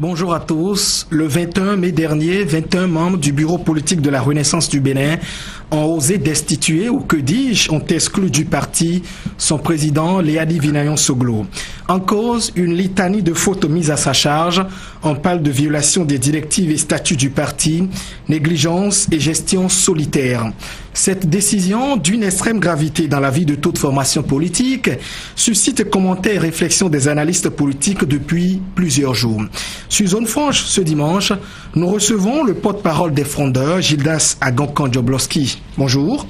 Bonjour à tous. Le 21 mai dernier, 21 membres du bureau politique de la Renaissance du Bénin ont osé destituer, ou que dis-je, ont exclu du parti son président Léadi Vinayon Soglo. En cause, une litanie de fautes mises à sa charge. On parle de violation des directives et statuts du parti, négligence et gestion solitaire. Cette décision, d'une extrême gravité dans la vie de toute formation politique, suscite commentaires et réflexions des analystes politiques depuis plusieurs jours. Sur Zone Franche, ce dimanche, nous recevons le porte-parole des frondeurs, Gildas Agonkan-Dioblowski. Bonjour.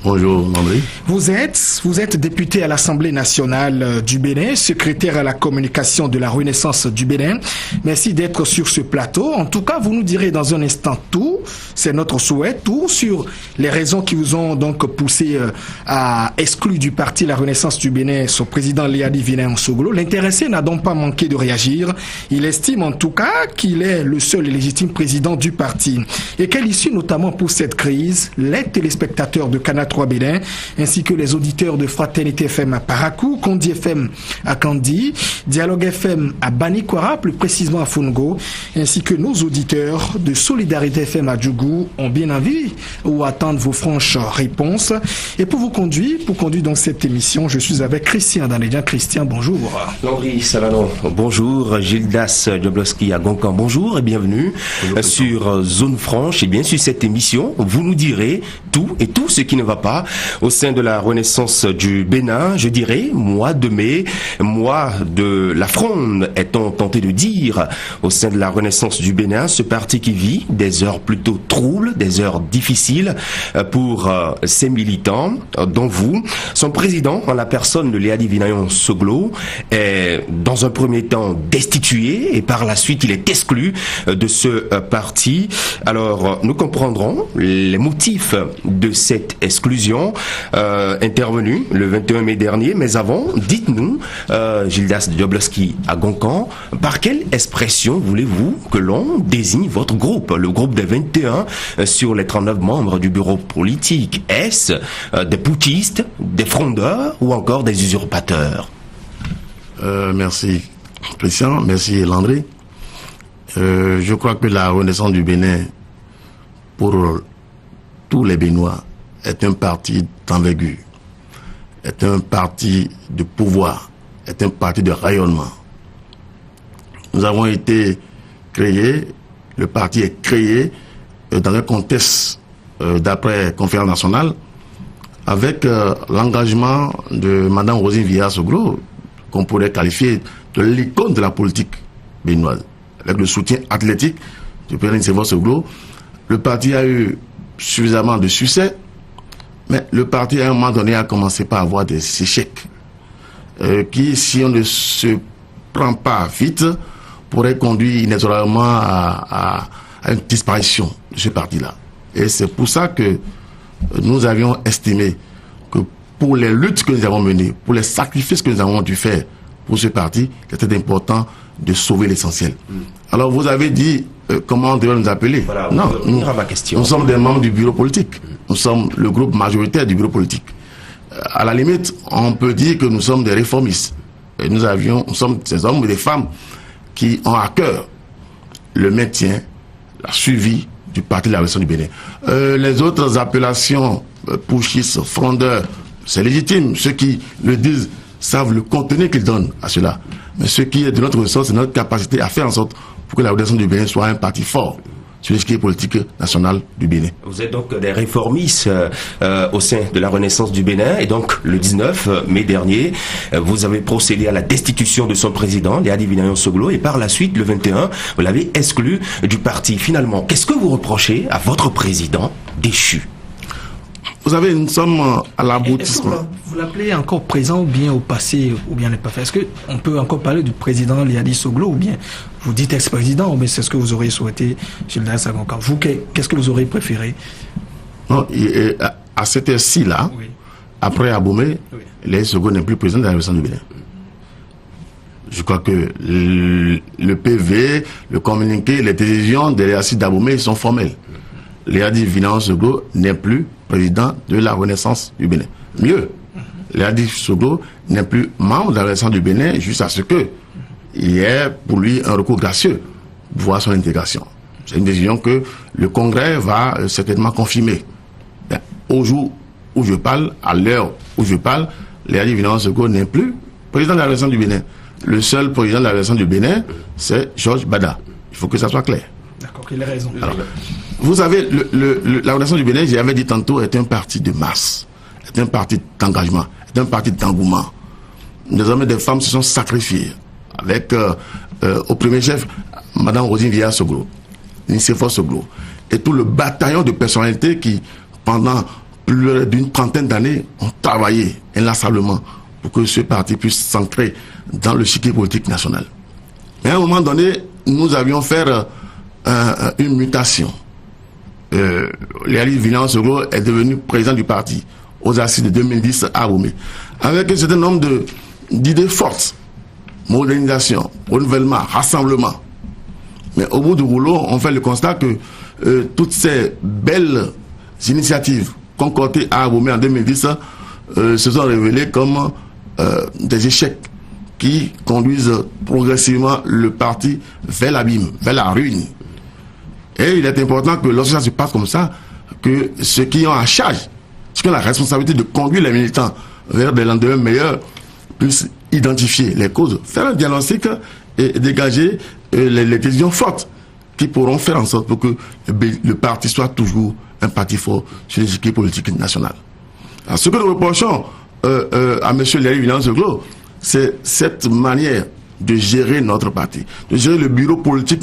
Bonjour, André. Vous êtes député à l'Assemblée nationale du Bénin, secrétaire à la communication de la Renaissance du Bénin. Merci d'être sur ce plateau. En tout cas, vous nous direz dans un instant tout, c'est notre souhait, tout sur les raisons qui vous ont donc poussé à exclure du parti la Renaissance du Bénin son président Léadi Vinayon Soglo. L'intéressé n'a donc pas manqué de réagir. Il estime en tout cas qu'il est le seul et légitime président du parti. Et quelle issue notamment pour cette crise? Les téléspectateurs de Canal 3 Bénin, ainsi que les auditeurs de Fraternité FM à Parakou, Kondi FM à Kandi, Dialogue FM à Banikwara, plus précisément à Fungo, ainsi que nos auditeurs de Solidarité FM à Djougou ont bien envie ou attendent vos franches réponses. Et pour conduire donc cette émission, je suis avec Christian Danedian. Christian, bonjour. Landry Salano, bonjour. Gildas Dioblowski à Goncan, bonjour et bienvenue sur Zone Franche. Et bien sur cette émission, vous nous direz tout et tout ce qui ne va pas au sein de la Renaissance du Bénin. Je dirais mois de mai, mois de la fronde, est-on tenté de dire, au sein de la Renaissance du Bénin, ce parti qui vit des heures plutôt troubles, des heures difficiles pour ses militants, dont vous. Son président, en la personne de Léadi Vinayon Soglo, est dans un premier temps destitué et par la suite il est exclu de ce parti. Alors nous comprendrons les motifs de cette exclusion intervenue le 21 mai dernier. Mais avant, dites-nous, Gildas Dioblowski à Goncan, par quelle expression voulez-vous que l'on désigne votre groupe, le groupe des 21 sur les 39 membres du bureau politique? Est-ce des putschistes, des frondeurs ou encore des usurpateurs? Merci Christian, merci Landry. Je crois que la Renaissance du Bénin, pour tous les Béninois, est un parti d'envergure, est un parti de pouvoir, est un parti de rayonnement. Nous avons été créés, le parti est créé dans un contexte d'après-conférence nationale avec l'engagement de Mme Rosine Villa-Soglo, qu'on pourrait qualifier de l'icône de la politique béninoise. Avec le soutien athlétique du président Soglo, le parti a eu suffisamment de succès, mais le parti à un moment donné a commencé par avoir des échecs qui, si on ne se prend pas vite, pourraient conduire inexorablement à une disparition de ce parti-là. Et c'est pour ça que nous avions estimé que pour les luttes que nous avons menées, pour les sacrifices que nous avons dû faire pour ce parti, c'était important de sauver l'essentiel. Alors vous avez dit comment on devrait nous appeler. Voilà, non, nous sommes des membres du bureau politique. Nous sommes le groupe majoritaire du bureau politique. À la limite, on peut dire que nous sommes des réformistes. Et nous sommes des hommes et des femmes qui ont à cœur le maintien, la suivi du parti de la Renaissance du Bénin. Les autres appellations, putschistes, frondeurs, c'est légitime. Ceux qui le disent savent le contenu qu'ils donnent à cela. Mais ce qui est de notre ressort, c'est notre capacité à faire en sorte pour que la Renaissance du Bénin soit un parti fort sur l'échiquier politique national du Bénin. Vous êtes donc des réformistes au sein de la Renaissance du Bénin, et donc le 19 mai dernier, vous avez procédé à la destitution de son président, Léadi Vinayon Soglo, et par la suite, le 21, vous l'avez exclu du parti. Finalement, qu'est-ce que vous reprochez à votre président déchu? Vous savez, nous sommes à l'aboutissement. Vous l'appelez encore présent ou bien au passé ou bien n'est pas fait? Est-ce qu'on peut encore parler du président Léadi Soglo ou bien vous dites ex-président, mais c'est ce que vous auriez souhaité, Gildas Agonkan? Vous, qu'est-ce que vous auriez préféré? Non, à cette heure-ci-là, oui, après Aboumé, oui, Léadi Soglo n'est plus président de la Renaissance du Bénin. Je crois que le PV, le communiqué, les décisions de l'État d'Aboumé sont formelles. Léadi Vinayon Soglo n'est plus président de la Renaissance du Bénin. Mieux, Léadi Soglo n'est plus membre de la Renaissance du Bénin jusqu'à ce que il y ait pour lui un recours gracieux voir son intégration. C'est une décision que le Congrès va certainement confirmer. Au jour où je parle, à l'heure où je parle, Léadi Villalon Soglo n'est plus président de la Renaissance du Bénin. Le seul président de la Renaissance du Bénin, c'est Georges Bada. Il faut que ça soit clair. D'accord, il a raison. Alors, vous savez, la Renaissance du Bénin, j'avais dit tantôt, est un parti de masse, est un parti d'engagement, est un parti d'engouement. Des hommes et des femmes se sont sacrifiés avec, au premier chef, Madame Rosine Villalon Soglo, Nicéphore Soglo, et tout le bataillon de personnalités qui, pendant plus d'une trentaine d'années, ont travaillé inlassablement pour que ce parti puisse s'ancrer dans le chiquier politique national. Mais à un moment donné, nous avions fait une mutation. Léadi Villalon Soglo est devenu président du parti aux assises de 2010 à Abomey, avec un certain nombre d'idées fortes, modernisation, renouvellement, rassemblement. Mais au bout du rouleau, on fait le constat que toutes ces belles initiatives concoctées à Abomey en 2010 se sont révélées comme des échecs qui conduisent progressivement le parti vers l'abîme, vers la ruine. Et il est important que lorsque ça se passe comme ça, que ceux qui ont à charge, ceux qui ont la responsabilité de conduire les militants vers des lendemains meilleurs, puissent identifier les causes, faire un diagnostic et dégager les décisions fortes qui pourront faire en sorte pour que le parti soit toujours un parti fort sur l'échiquier politique national. Alors, ce que nous reprochons à M. Léadi Villalon Soglo, c'est cette manière de gérer notre parti, de gérer le bureau politique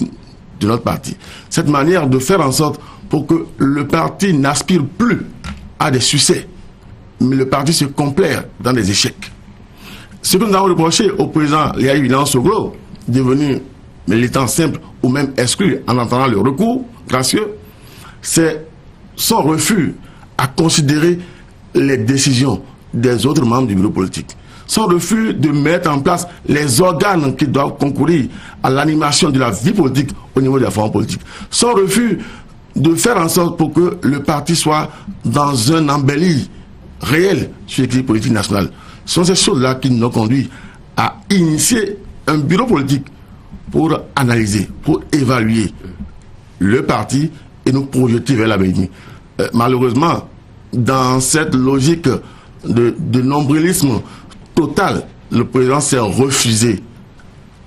de notre parti. Cette manière de faire en sorte pour que le parti n'aspire plus à des succès, mais le parti se complaire dans des échecs. Ce que nous avons reproché au président Léadi Villalon Soglo, devenu militant simple ou même exclu en entendant le recours gracieux, c'est son refus à considérer les décisions des autres membres du bureau politique. Son refus de mettre en place les organes qui doivent concourir à l'animation de la vie politique au niveau de la forme politique. Son refus de faire en sorte pour que le parti soit dans un embelli réel sur l'équilibre politique national. Ce sont ces choses-là qui nous ont conduit à initier un bureau politique pour analyser, pour évaluer le parti et nous projeter vers l'avenir. Malheureusement, dans cette logique de nombrilisme total, le président s'est refusé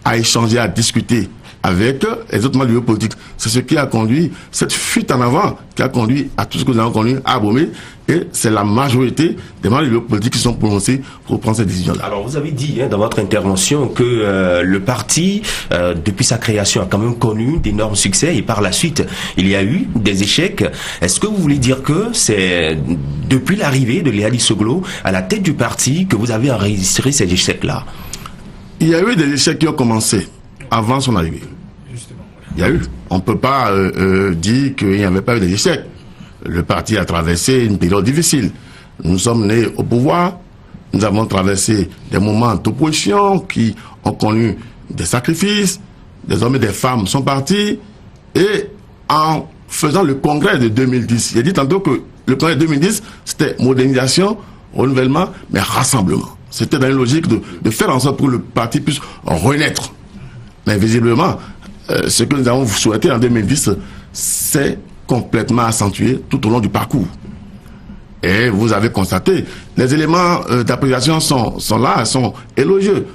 à échanger, à discuter avec les autres membres du bureau politique. C'est ce qui a conduit, cette fuite en avant, qui a conduit à tout ce que nous avons connu à Abomey. Et c'est la majorité des membres du bureau politique qui sont prononcés pour prendre cette décision-là. Alors, vous avez dit dans votre intervention que le parti, depuis sa création, a quand même connu d'énormes succès et par la suite, il y a eu des échecs. Est-ce que vous voulez dire que c'est depuis l'arrivée de Léadi Soglo à la tête du parti que vous avez enregistré ces échecs-là? Il y a eu des échecs qui ont commencé avant son arrivée. Il y a eu. On ne peut pas dire qu'il n'y avait pas eu d'échecs. Le parti a traversé une période difficile. Nous sommes nés au pouvoir. Nous avons traversé des moments d'opposition qui ont connu des sacrifices. Des hommes et des femmes sont partis. Et en faisant le congrès de 2010, j'ai dit tantôt que le congrès de 2010, c'était modernisation, renouvellement, mais rassemblement. C'était dans une logique de faire en sorte que le parti puisse renaître. Mais visiblement, ce que nous avons souhaité en 2010, c'est complètement accentué tout au long du parcours. Et vous avez constaté, les éléments d'appréciation sont là, sont élogieux.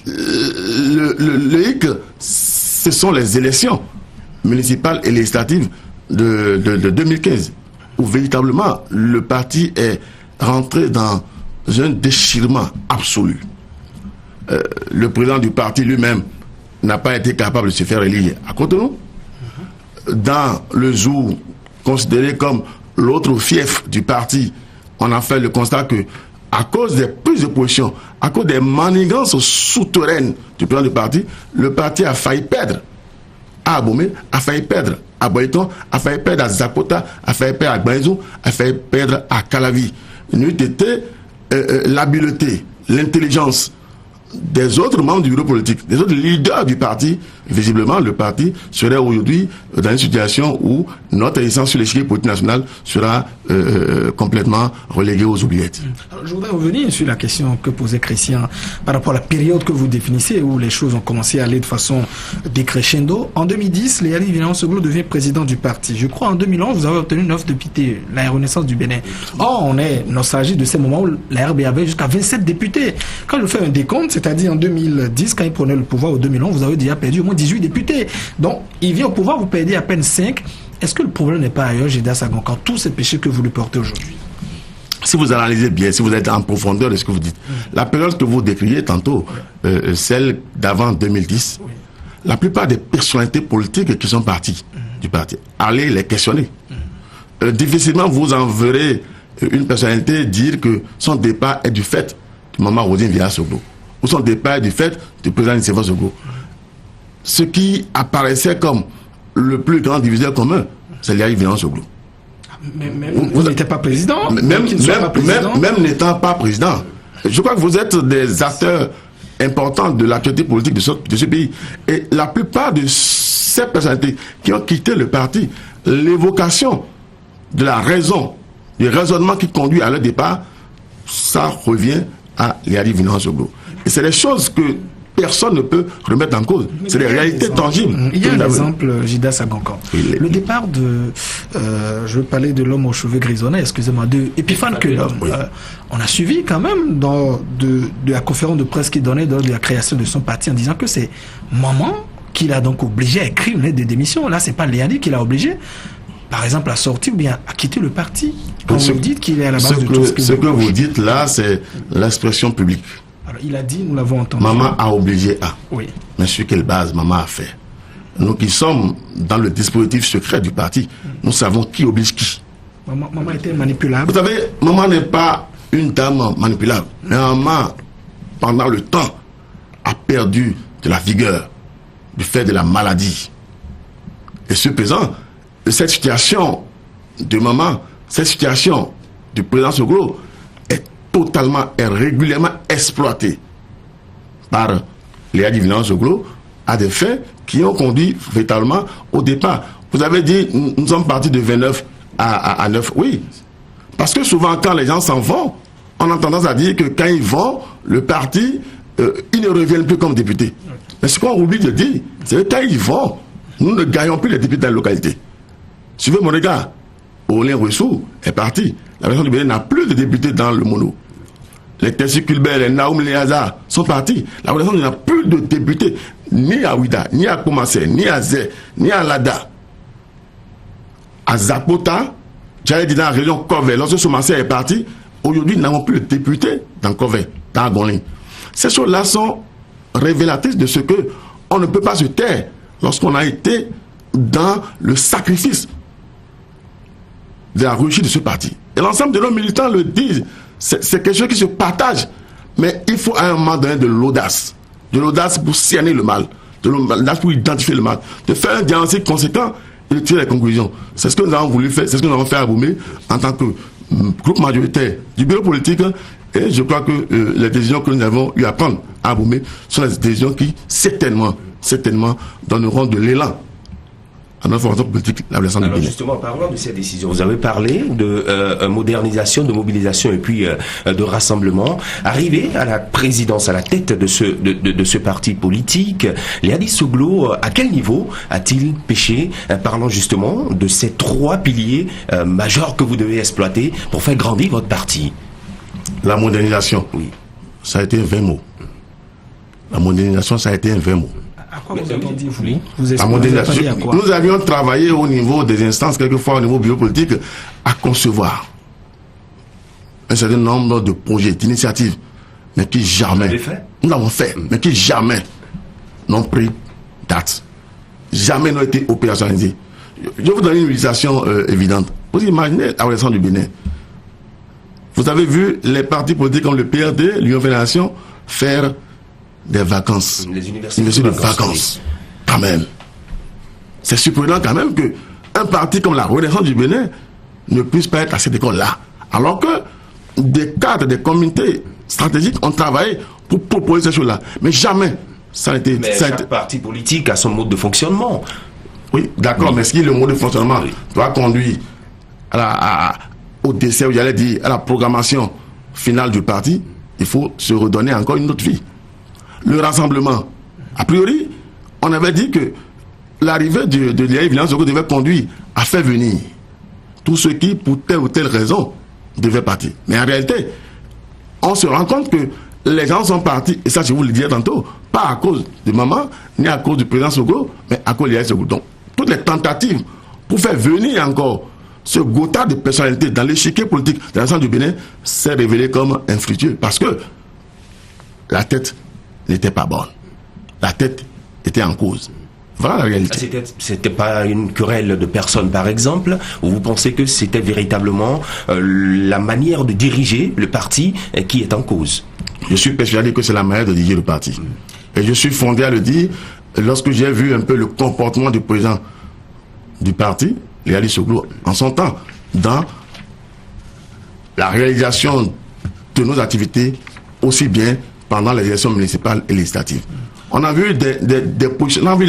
Le hic, ce sont les élections municipales et législatives de 2015, où véritablement le parti est rentré dans un déchirement absolu. Le président du parti lui-même n'a pas été capable de se faire élire à Cotonou. Dans le jour considéré comme l'autre fief du parti, on a fait le constat que, à cause des prises de position, à cause des manigances souterraines du président du parti, le parti a failli perdre à Abomey, a failli perdre à Boyeton, a failli perdre à Zakota, a failli perdre à Gbaizou, a failli perdre à Calavi. N'eût été l'habileté, l'intelligence des autres membres du bureau politique, des autres leaders du parti, visiblement, le parti serait aujourd'hui dans une situation où notre existence sur l'échiquier politique national sera complètement reléguée aux oubliettes. Alors, je voudrais revenir sur la question que posait Christian par rapport à la période que vous définissez où les choses ont commencé à aller de façon décrescendo. En 2010, Léali Villan-Soglo devient président du parti. Je crois en 2011, vous avez obtenu 9 députés, la Renaissance du Bénin. Or, on est nostalgique de ces moments où la RB avait jusqu'à 27 députés. Quand je fais un décompte, c'est-à-dire en 2010, quand il prenait le pouvoir, au 2011, vous avez déjà perdu au moins 18 députés. Donc, il vient au pouvoir, vous perdez à peine 5. Est-ce que le problème n'est pas ailleurs, Gildas Agoncan, tous ces péchés que vous lui portez aujourd'hui? Si vous analysez bien, si vous êtes en profondeur de ce que vous dites, la période que vous décrivez tantôt, celle d'avant 2010, la plupart des personnalités politiques qui sont parties du parti, allez les questionner. Difficilement vous en verrez une personnalité dire que son départ est du fait de Maman Rosine Villan-Soglo, ou son départ est du fait du président Nicéphore Soglo. Ce qui apparaissait comme le plus grand diviseur commun, c'est Léali Villan-Soglo. Vous n'étiez pas président, même n'étant pas président. Je crois que vous êtes des acteurs importants de l'actualité politique de ce pays. Et la plupart de ces personnalités qui ont quitté le parti, l'évocation de la raison, du raisonnement qui conduit à leur départ, ça revient à Léali Villan-Soglo. Et c'est des choses que personne ne peut remettre en cause. C'est des réalités tangibles. Il y a un exemple, Gildas Agoncan. Le départ de, je veux parler de l'homme aux cheveux grisonnés, excusez-moi, de Epiphane Quenum. On a suivi quand même de la conférence de presse qu'il donnait lors de la création de son parti en disant que c'est Maman qui l'a donc obligé à écrire une lettre de démission. Là, c'est pas Léali qui l'a obligé, par exemple, à sortir ou bien à quitter le parti. Quand vous dites qu'il est à la base de tout ce que vous dites là, c'est l'expression publique. Alors, il a dit, nous l'avons entendu. Maman a obligé à. Oui. Mais sur quelle base Maman a fait? Nous qui sommes dans le dispositif secret du parti, nous savons qui oblige qui. Maman était manipulable. Vous savez, Maman n'est pas une dame manipulable. Mais Maman, pendant le temps, a perdu de la vigueur du fait de la maladie. Et ce présent, cette situation de Maman, cette situation du président Soglo est totalement et régulièrement exploitée par Léali Villan-Soglo à des faits qui ont conduit véritablement au départ. Vous avez dit, nous sommes partis de 29 à 9. Oui, parce que souvent quand les gens s'en vont, on a tendance à dire que quand ils vont, le parti, ils ne reviennent plus comme députés. Mais ce qu'on oublie de dire, c'est que quand ils vont, nous ne gagnons plus les députés dans la localité. Suivez mon regard. Olin Ressou est parti. La région du Bénin n'a plus de députés dans le mono. Les Tessie Culbert, les Naoum, les Hazard sont partis. La région n'a plus de députés, ni à Ouida, ni à Komassé, ni à Zé, ni à Lada. À Zapota, j'allais dire dans la région Corvée, lorsque Somassé est parti, aujourd'hui, nous n'avons plus de députés dans Corvée, dans Agonlin. Ces choses-là sont révélatrices de ce que on ne peut pas se taire lorsqu'on a été dans le sacrifice de la réussite de ce parti. Et l'ensemble de nos militants le disent. C'est quelque chose qui se partage. Mais il faut à un moment donné de l'audace. De l'audace pour cerner le mal. De l'audace pour identifier le mal. De faire un diagnostic conséquent et de tirer les conclusions. C'est ce que nous avons voulu faire. C'est ce que nous avons fait à Aboumé en tant que groupe majoritaire du bureau politique. Et je crois que les décisions que nous avons eu à prendre à Aboumé sont des décisions qui certainement donneront de l'élan à notre formation politique, la Renaissance du Bénin. Justement, parlant de ces décisions, vous avez parlé de modernisation, de mobilisation et puis de rassemblement. Arrivé à la présidence, à la tête de ce parti politique, Léali Soglo, à quel niveau a-t-il péché, parlant justement de ces trois piliers majeurs que vous devez exploiter pour faire grandir votre parti? La modernisation, oui, ça a été un vain mot. La modernisation, ça a été un vain mot. À quoi vous avez dit, vous? La modernisation. Nous avions travaillé au niveau des instances, quelquefois au niveau biopolitique, à concevoir un certain nombre de projets, d'initiatives, mais qui jamais, nous l'avons fait, mais qui jamais n'ont pris date, jamais n'ont été opérationnalisés. Je vais vous donner une illustration évidente. Vous imaginez la Renaissance du Bénin. Vous avez vu les partis politiques comme le PRD, l'Union Fédération, faire des vacances, les universités de vacances, quand même. C'est surprenant quand même que un parti comme la Renaissance du Bénin ne puisse pas être à cette école-là. Alors que des cadres, des comités stratégiques ont travaillé pour proposer ces choses-là. Mais jamais Mais chaque parti politique a son mode de fonctionnement. Oui, d'accord, mais si le mode de fonctionnement doit conduire au décès, ou j'allais dire, à la programmation finale du parti, il faut se redonner encore une autre vie. Le rassemblement, a priori, on avait dit que l'arrivée de Liaï William Soglo devait conduire à faire venir tous ceux qui, pour telle ou telle raison, devaient partir. Mais en réalité, on se rend compte que les gens sont partis, et ça je vous le disais tantôt, pas à cause de maman, ni à cause du président Soglo, mais à cause de Liaï Soglo. Donc, toutes les tentatives pour faire venir encore ce gotha de personnalité dans l'échiquier politique de l'ensemble du Bénin s'est révélé comme infructueux parce que la tête n'était pas bonne. La tête était en cause. Voilà la réalité. C'était pas une querelle de personnes, par exemple, ou vous pensez que c'était véritablement la manière de diriger le parti qui est en cause? Je suis persuadé que c'est la manière de diriger le parti. Et je suis fondé à le dire lorsque j'ai vu un peu le comportement du président du parti, Liaï Soglo, en son temps, dans la réalisation de nos activités, aussi bien pendant les élections municipales et législatives. On a vu des positions, on a vu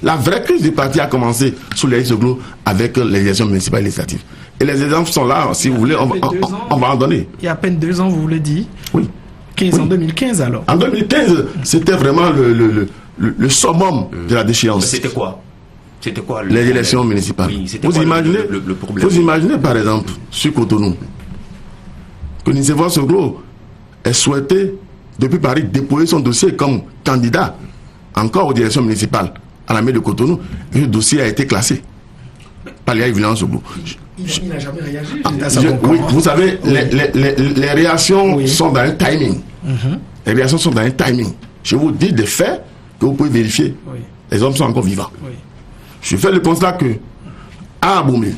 la vraie crise du parti a commencé sous Liaï Soglo avec les élections municipales et législatives. Et les exemples sont là, si vous voulez, on va en donner. Il y a à peine 2 ans, vous voulez dire? Oui. En 2015 alors? En 2015, c'était vraiment le summum de la déchéance. C'était quoi? Les élections municipales. Oui, vous imaginez, le problème. Vous imaginez par exemple sur Cotonou que Nicéphore Soglo ait souhaité depuis Paris déposer son dossier comme candidat encore aux élections municipales à la mairie de Cotonou, et le dossier a été classé par Liaï William Soglo. Il n'a jamais réagi. Oui, vous savez, les réactions sont dans un timing. Les réactions sont dans un timing. Je vous dis des faits que vous pouvez vérifier. Oui. Les hommes sont encore vivants. Oui. Je fais le constat que à Abomey,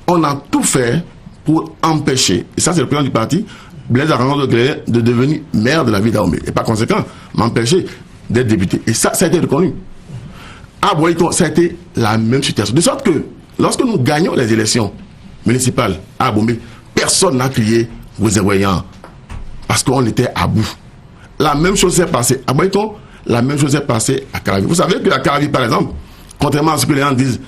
on a tout fait pour empêcher, et ça c'est le président du parti, Blaise Arangos de devenir maire de la ville d'Abomey. Et par conséquent, m'empêcher d'être député. Et ça a été reconnu. À Boycon, ça a été la même situation. De sorte que, lorsque nous gagnons les élections municipales à Abomey, personne n'a crié vous voyants parce qu'on était à bout. La même chose s'est passée à Boycon, la même chose s'est passée à Caravi. Vous savez qu'à Caravi, par exemple, contrairement à ce que les gens disent,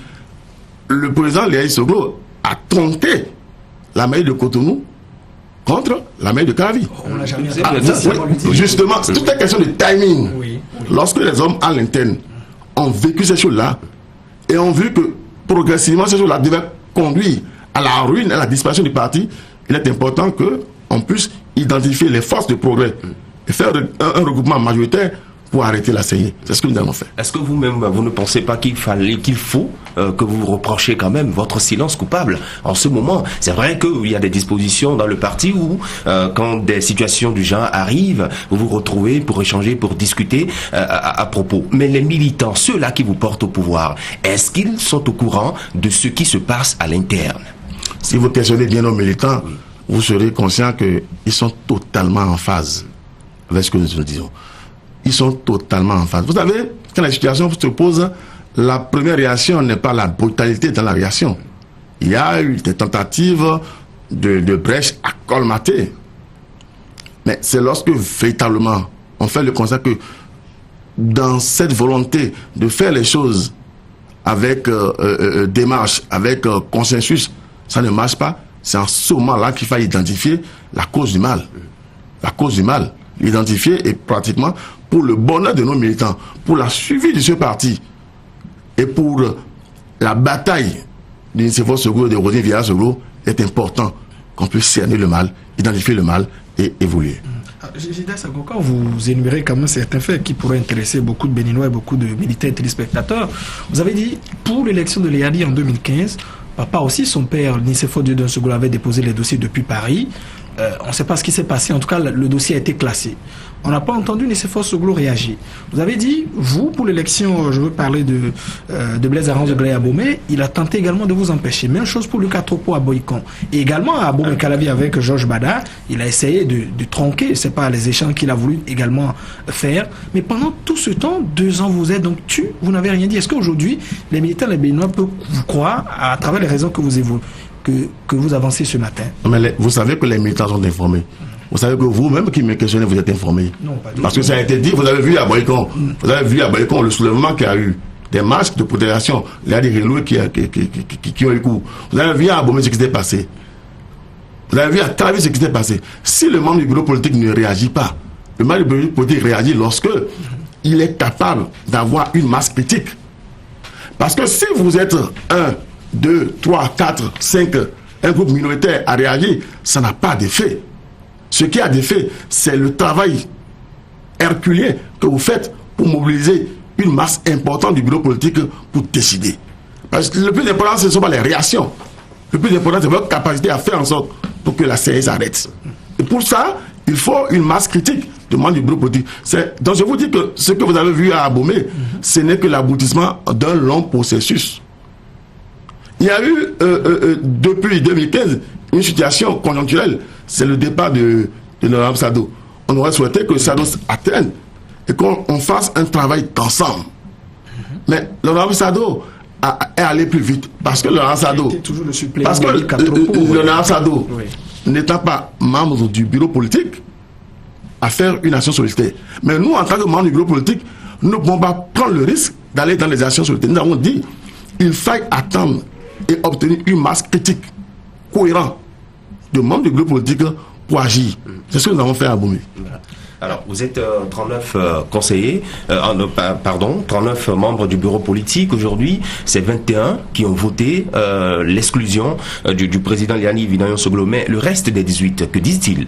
le président Liaï Soglo a tronqué la mairie de Cotonou contre la mairie de Caravi. On l'a jamais justement, c'est toute une question de timing. Oui. Lorsque les hommes à l'interne ont vécu ces choses-là et ont vu que progressivement ces choses-là devaient conduire à la ruine, à la disparition du parti, il est important qu'on puisse identifier les forces de progrès et faire un regroupement majoritaire pour arrêter la saignée. C'est ce que nous avons fait. Est-ce que vous-même, vous ne pensez pas qu'il faut que vous reprochiez quand même votre silence coupable en ce moment? C'est vrai qu'il y a des dispositions dans le parti où, quand des situations du genre arrivent, vous vous retrouvez pour échanger, pour discuter à propos. Mais les militants, ceux-là qui vous portent au pouvoir, est-ce qu'ils sont au courant de ce qui se passe à l'interne? Si vous questionnez bien nos militants, vous serez conscient qu'ils sont totalement en phase avec ce que nous disons. Ils sont totalement en phase. Vous savez, quand la situation se pose, la première réaction n'est pas la brutalité dans la réaction. Il y a eu des tentatives de brèche à colmater. Mais c'est lorsque véritablement on fait le constat que dans cette volonté de faire les choses avec démarche, avec consensus, ça ne marche pas. C'est en ce moment-là qu'il faut identifier la cause du mal. La cause du mal. L'identifier et pratiquement pour le bonheur de nos militants, pour la suivi de ce parti et pour la bataille de Nicéphore Soglo et de Roselyne Vieillard-Soglo, est important qu'on puisse cerner le mal, identifier le mal et évoluer. Gildas Agoka, vous énumérez quand même certains faits qui pourraient intéresser beaucoup de Béninois et beaucoup de militants et téléspectateurs. Vous avez dit, pour l'élection de Liadi en 2015, papa aussi, son père, Nicéphore Dieudonné Soglo, avait déposé les dossiers depuis Paris. On ne sait pas ce qui s'est passé. En tout cas, le dossier a été classé. On n'a pas entendu Nicéphore Soglo réagir. Vous avez dit, vous, pour l'élection, je veux parler de Blaise Arangos de Abomey, il a tenté également de vous empêcher. Même chose pour Lucas Tropo à Boycon. Et également à Abomey-Calavi avec Georges Bada, il a essayé de tronquer, c'est pas les échanges qu'il a voulu également faire. Mais pendant tout ce temps, 2 ans vous êtes donc vous n'avez rien dit. Est-ce qu'aujourd'hui, les militants, les Béninois peuvent vous croire à travers les raisons que vous évoquez, que vous avancez ce matin? Mais vous savez que les militants sont informés. Vous savez que vous-même qui me questionnez, vous êtes informé. Non, pas du tout. Parce que ça a été dit, vous avez vu à Boycon, le soulèvement qu'il y a eu, des marches de protestation, il y a des relous qui ont eu cours. Vous avez vu à Abomey ce qui s'est passé. Vous avez vu à Talavi ce qui s'est passé. Si le membre du bureau politique ne réagit pas, le membre du bureau politique réagit lorsque il est capable d'avoir une masse critique. Parce que si vous êtes 1, 2, 3, 4, 5, un groupe minoritaire à réagir, ça n'a pas d'effet. Ce qui a d'effet, c'est le travail herculien que vous faites pour mobiliser une masse importante du bureau politique pour décider. Parce que le plus important, ce ne sont pas les réactions. Le plus important, c'est votre capacité à faire en sorte pour que la CES arrête. Et pour ça, il faut une masse critique de membres du bureau politique. Donc je vous dis que ce que vous avez vu à Abomey, ce n'est que l'aboutissement d'un long processus. Il y a eu, depuis 2015, une situation conjoncturelle. C'est le départ de l'honorable Sado. On aurait souhaité que Sado atteigne et qu'on fasse un travail d'ensemble. Mais l'honorable Sado est allé plus vite. Parce que l'honorable Sado, n'étant pas membre du bureau politique, à faire une action solitaire. Mais nous, en tant que membres du bureau politique, nous ne pouvons pas prendre le risque d'aller dans les actions solitaires. Nous avons dit qu'il faille attendre et obtenir une masse critique cohérente de membres du bureau politique pour agir. C'est ce que nous avons fait à Abomey. Alors, vous êtes 39 conseillers, 39 membres du bureau politique. Aujourd'hui, c'est 21 qui ont voté l'exclusion du président Liani Vinayon Soglo. Mais le reste des 18, que disent-ils?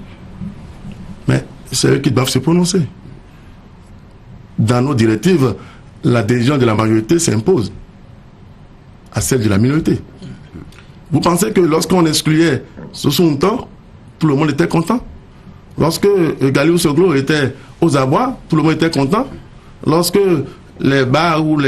Mais c'est eux qui doivent se prononcer. Dans nos directives, l'adhésion de la majorité s'impose à celle de la minorité. Vous pensez que lorsqu'on excluait Sossou-Nton, tout le monde était content? Lorsque Galiou Soglo était aux abois, tout le monde était content? Lorsque les bars ou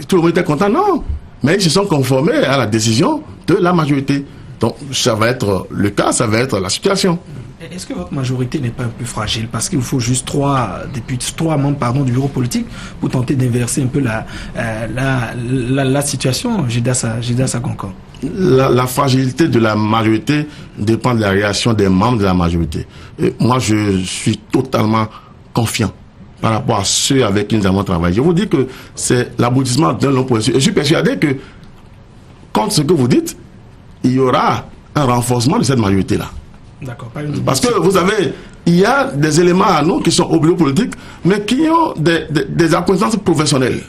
tout le monde était content? Non. Mais ils se sont conformés à la décision de la majorité. Donc ça va être le cas, ça va être la situation. Est-ce que votre majorité n'est pas un peu fragile? Parce qu'il vous faut juste trois membres du bureau politique pour tenter d'inverser un peu la situation, Gildas Agonkor. La fragilité de la majorité dépend de la réaction des membres de la majorité. Et moi, je suis totalement confiant par rapport à ceux avec qui nous avons travaillé. Je vous dis que c'est l'aboutissement d'un long processus. Et je suis persuadé que, contre ce que vous dites, il y aura un renforcement de cette majorité-là. D'accord. Parce que vous savez, il y a des éléments à nous qui sont au bureau politique, mais qui ont des acquaintances professionnelles,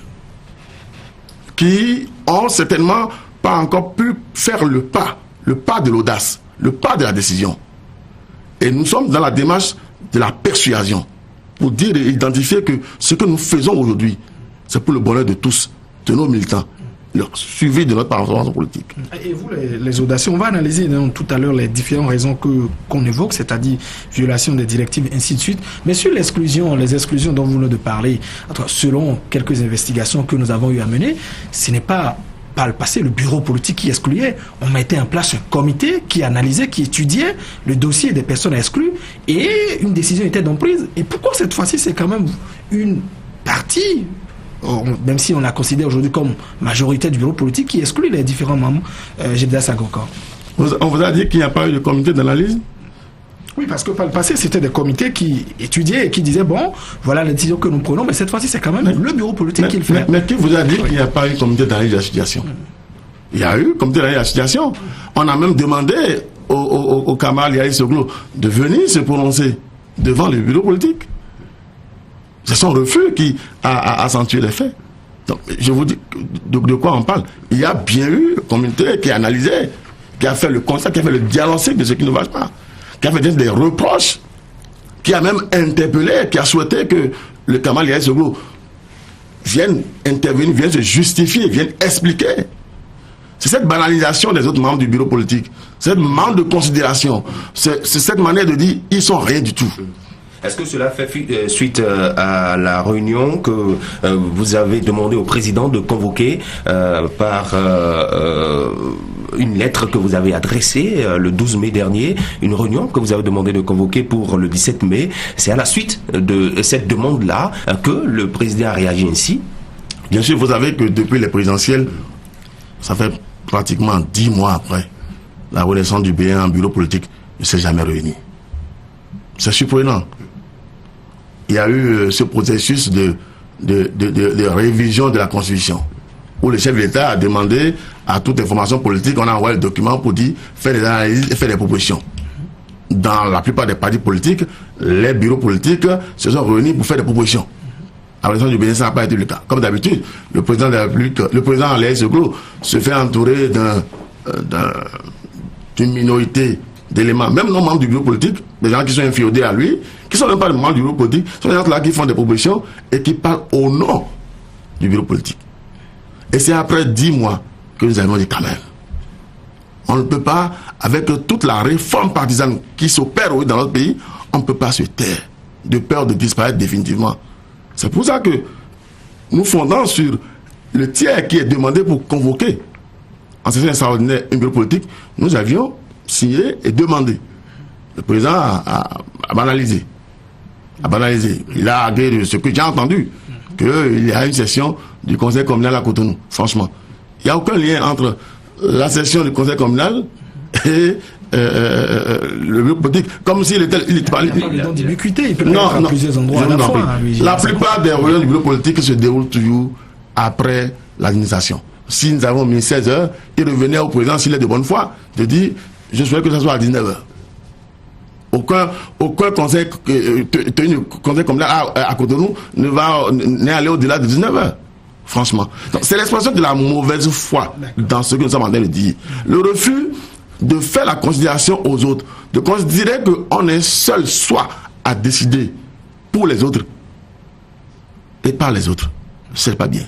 qui ont certainement pas encore pu faire le pas de l'audace, le pas de la décision. Et nous sommes dans la démarche de la persuasion, pour dire et identifier que ce que nous faisons aujourd'hui, c'est pour le bonheur de tous, de nos militants, le suivi de notre performance politique. Et vous, les audacieux, on va analyser tout à l'heure les différentes raisons qu'on évoque, c'est-à-dire violation des directives, ainsi de suite. Mais sur les exclusions dont vous venez de parler, selon quelques investigations que nous avons eu à mener, ce n'est pas par le passé le bureau politique qui excluait. On mettait en place un comité qui analysait, qui étudiait le dossier des personnes exclues et une décision était donc prise. Et pourquoi cette fois-ci c'est quand même une partie, même si on la considère aujourd'hui comme majorité du bureau politique, qui exclut les différents membres, Gildas Agonkor? On vous a dit qu'il n'y a pas eu de comité d'analyse? Oui, parce que par le passé, c'était des comités qui étudiaient et qui disaient, bon, voilà les décisions que nous prenons, mais cette fois-ci, c'est quand même le bureau politique qui le fait. Mais qui vous a dit qu'il n'y a pas eu de comité d'analyse de la situation? Il y a eu comité d'analyse de la situation. On a même demandé au camarade Liani Soglo de venir se prononcer devant le bureau politique. C'est son refus qui a accentué les faits. Donc, je vous dis de quoi on parle. Il y a bien eu un comité qui a analysé, qui a fait le constat, qui a fait le diagnostic de ce qui ne va pas, qui a fait des reproches, qui a même interpellé, qui a souhaité que le camarade Liani Soglo vienne intervenir, vienne se justifier, vienne expliquer. C'est cette banalisation des autres membres du bureau politique, cette manque de considération, c'est cette manière de dire ils sont rien du tout. Est-ce que cela fait suite à la réunion que vous avez demandé au président de convoquer par une lettre que vous avez adressée le 12 mai dernier, une réunion que vous avez demandé de convoquer pour le 17 mai. C'est à la suite de cette demande-là que le président a réagi ainsi? Bien sûr, vous savez que depuis les présidentielles, ça fait pratiquement 10 mois après, la renaissance du Bénin en bureau politique ne s'est jamais réunie. C'est surprenant. Il y a eu ce processus de révision de la Constitution, où le chef de l'État a demandé à toute information politique, on a envoyé le document pour dire faire des analyses et faire des propositions. Dans la plupart des partis politiques, les bureaux politiques se sont réunis pour faire des propositions. À la naissance du Bénin, ça n'a pas été le cas. Comme d'habitude, le président de la République, le président Alain Seglo, se fait entourer d'une minorité d'éléments, même non membres du bureau politique, des gens qui sont inféodés à lui, qui ne sont même pas les membres du bureau politique, sont des gens là qui font des propositions et qui parlent au nom du bureau politique. Et c'est après 10 mois que nous avons dit quand même, on ne peut pas, avec toute la réforme partisane qui s'opère dans notre pays, on ne peut pas se taire, de peur de disparaître définitivement. C'est pour ça que nous fondons sur le tiers qui est demandé pour convoquer en session extraordinaire un bureau politique. Nous avions signé et demandé. Le président a banalisé. Il a agréé de ce que j'ai entendu, qu'il y a une session du conseil communal à Cotonou. Franchement, il n'y a aucun lien entre la session du conseil communal et le bureau politique, comme s'il était... Il n'y a pas d'ubiquité, il peut pas être à plusieurs endroits à la fois. La plupart des réunions du bureau politique se déroulent toujours après l'administration. Si nous avons mis 16 heures, il revenait au président, s'il est de bonne foi, de dire, je souhaite que ça soit à 19 heures. Aucun conseil communal à Cotonou n'est allé au-delà de 19 heures. Franchement. C'est l'expression de la mauvaise foi dans ce que nous sommes en train de dire. Le refus de faire la considération aux autres, de considérer qu'on est seul soi à décider pour les autres et par les autres. C'est pas bien.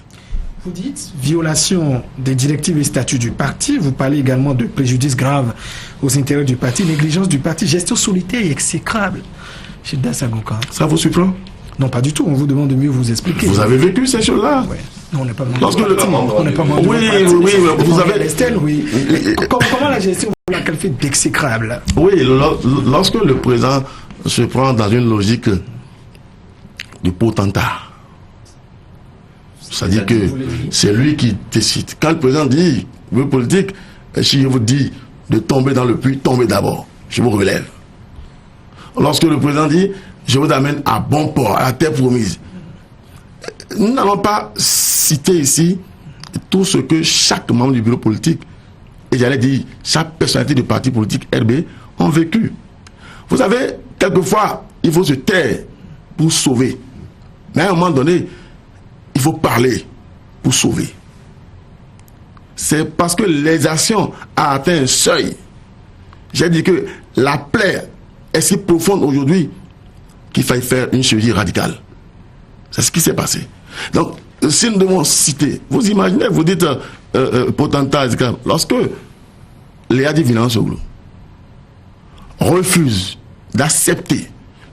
Vous dites violation des directives et statuts du parti. Vous parlez également de préjudice grave aux intérêts du parti, négligence du parti, gestion solitaire et exécrable. Gildas Agonkan. Ça vous surprend? Non, pas du tout. On vous demande de mieux vous expliquer. Vous avez vécu ces choses-là? Oui. Non, on n'est pas membre. Lorsque le on n'est pas membre. Oui, vous avez. Oui. Comment la gestion vous la qualifiez d'exécrable? Oui, lorsque le président se prend dans une logique de potentat. C'est-à-dire que c'est lui qui décide. Quand le président dit, le politique, si je vous dis de tomber dans le puits, tombez d'abord. Je vous relève. Lorsque le président dit, je vous amène à bon port, à la terre promise. Nous n'allons pas citer ici tout ce que chaque membre du bureau politique, et j'allais dire, chaque personnalité du parti politique RB, ont vécu. Vous savez, quelquefois, il faut se taire pour sauver. Mais à un moment donné, il faut parler pour sauver. C'est parce que l'exertion a atteint un seuil. J'ai dit que la plaie est si profonde aujourd'hui qu'il faille faire une chirurgie radicale. C'est ce qui s'est passé. Donc, si nous devons citer, vous imaginez, vous dites potentat, lorsque Léa Divina-Nsoglu refuse d'accepter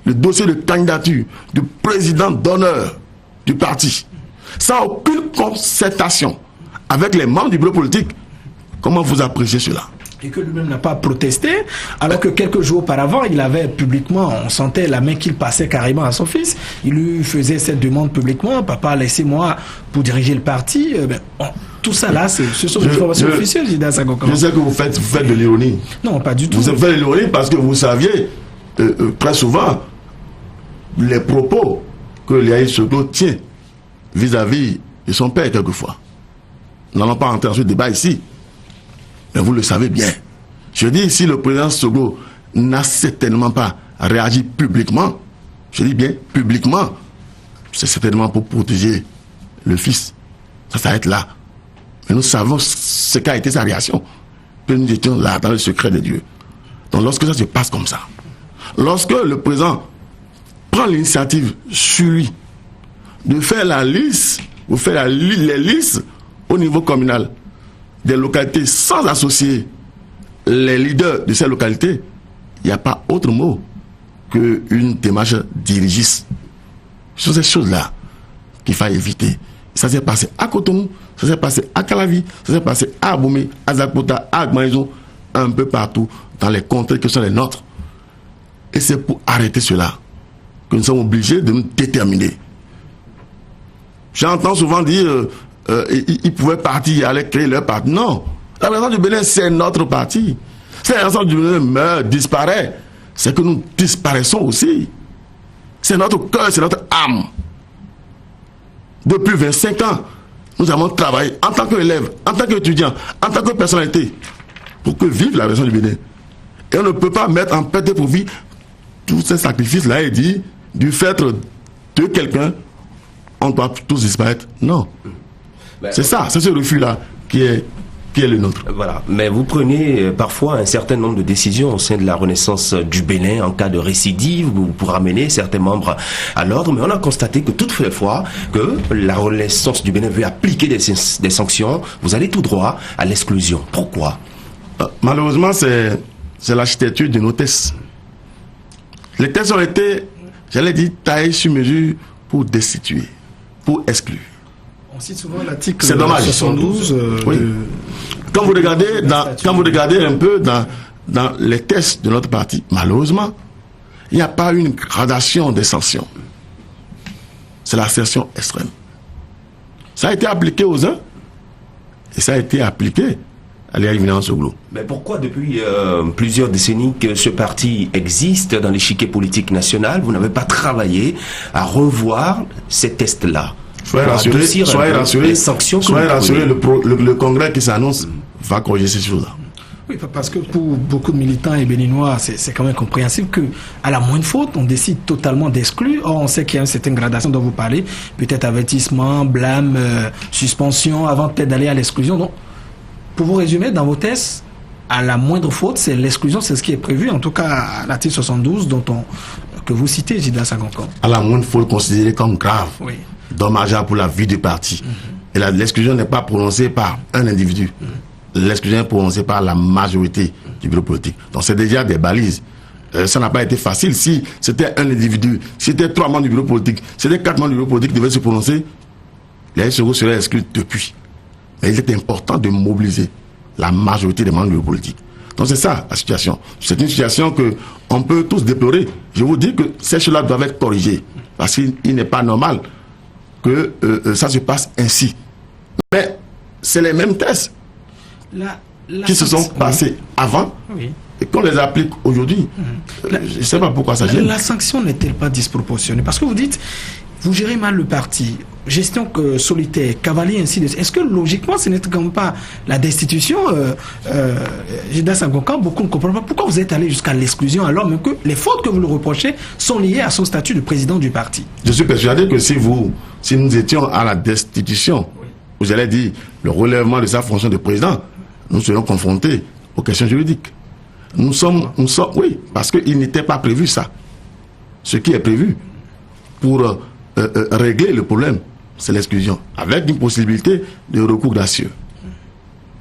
le dossier de candidature du président d'honneur du parti, sans aucune concertation avec les membres du bureau politique, comment vous appréciez cela? Et que lui-même n'a pas protesté, alors que quelques jours auparavant, il avait publiquement, on sentait la main qu'il passait carrément à son fils. Il lui faisait cette demande publiquement, papa, laissez-moi pour diriger le parti. Tout ça là, ce sont des informations officielles, Gildas Agonkan. Je sais que vous faites de l'ironie. Non, pas du tout. Vous faites de l'ironie parce que vous saviez très souvent les propos que Léa Soglo tient vis-à-vis de son père quelquefois. Nous n'allons pas entrer dans ce débat ici, mais vous le savez bien. Je dis, si le président Soglo n'a certainement pas réagi publiquement, je dis bien publiquement, c'est certainement pour protéger le fils. Ça s'arrête là. Mais nous savons ce qu'a été sa réaction, que nous étions là dans le secret de Dieu. Donc lorsque ça se passe comme ça, lorsque le président prend l'initiative sur lui de faire la liste, ou faire les listes au niveau communal des localités sans associer les leaders de ces localités, il n'y a pas autre mot qu'une démarche dirigiste. Ce sont ces choses-là qu'il faut éviter. Ça s'est passé à Cotonou, ça s'est passé à Calavi, ça s'est passé à Abomey, à Zakota, à Agmaïzo, un peu partout dans les contrées qui sont les nôtres. Et c'est pour arrêter cela que nous sommes obligés de nous déterminer. J'entends souvent dire ils pouvaient partir, ils allaient créer leur parti. Non, la Renaissance du Bénin, c'est notre parti. Si la Renaissance du Bénin meurt, disparaît, c'est que nous disparaissons aussi. C'est notre cœur, c'est notre âme. Depuis 25 ans, nous avons travaillé en tant qu'élève, en tant qu'étudiant, en tant que personnalité, pour que vive la Renaissance du Bénin. Et on ne peut pas mettre en perte pour vie tous ces sacrifices-là et dire, du fait de quelqu'un, on doit tous disparaître. Non. C'est ça, c'est ce refus-là qui est le nôtre. Voilà. Mais vous prenez parfois un certain nombre de décisions au sein de la Renaissance du Bénin en cas de récidive pour amener certains membres à l'ordre. Mais on a constaté que toutes les fois que la Renaissance du Bénin veut appliquer des sanctions, vous allez tout droit à l'exclusion. Pourquoi? Malheureusement, c'est l'architecture de nos tests. Les tests ont été, j'allais dire, taillés sur mesure pour destituer, pour exclure. On cite souvent l'article 72. Oui. Quand vous regardez un peu dans les tests de notre parti, malheureusement, il n'y a pas une gradation des sanctions. C'est la sanction extrême. Ça a été appliqué aux uns et ça a été appliqué à l'élimination Soglo. Mais pourquoi depuis plusieurs décennies que ce parti existe dans l'échiquier politique national, vous n'avez pas travaillé à revoir ces tests-là? Soyez rassurés, le congrès qui s'annonce va corriger ces choses-là. Oui, parce que pour beaucoup de militants et béninois, c'est quand même compréhensible qu'à la moindre faute, on décide totalement d'exclure. Or, on sait qu'il y a une certaine gradation dont vous parlez, peut-être avertissement, blâme, suspension, avant peut-être d'aller à l'exclusion. Donc, pour vous résumer, dans vos tests, à la moindre faute, c'est l'exclusion, c'est ce qui est prévu, en tout cas à l'article 72 que vous citez, Gildas Agonkon. À la moindre faute considérée comme grave. Oui. Dommageable pour la vie du parti. Et l'exclusion n'est pas prononcée par un individu. L'exclusion est prononcée par la majorité du bureau politique. Donc c'est déjà des balises. Ça n'a pas été facile. Si c'était un individu, si c'était 3 membres du bureau politique, si c'était 4 membres du bureau politique qui devaient se prononcer, les SEO seraient exclus depuis. Mais il est important de mobiliser la majorité des membres du bureau politique. Donc c'est ça la situation. C'est une situation que on peut tous déplorer. Je vous dis que ces choses-là doivent être corrigées. Parce qu'il n'est pas normal que ça se passe ainsi. Mais c'est les mêmes tests qui se sont passés avant et qu'on les applique aujourd'hui. Je ne sais pas pourquoi ça gêne. La sanction n'est-elle pas disproportionnée? Parce que vous dites, vous gérez mal le parti, gestion solitaire, cavalier, ainsi de suite. Est-ce que logiquement, ce n'est quand même pas la destitution? Gildas Agonkon, beaucoup ne comprennent pas pourquoi vous êtes allé jusqu'à l'exclusion alors même que les fautes que vous le reprochez sont liées à son statut de président du parti. Je suis persuadé que si nous étions à la destitution, vous allez dire le relèvement de sa fonction de président, nous serions confrontés aux questions juridiques. Nous sommes, oui, parce qu'il n'était pas prévu ça. Ce qui est prévu pour régler le problème, c'est l'exclusion, avec une possibilité de recours gracieux.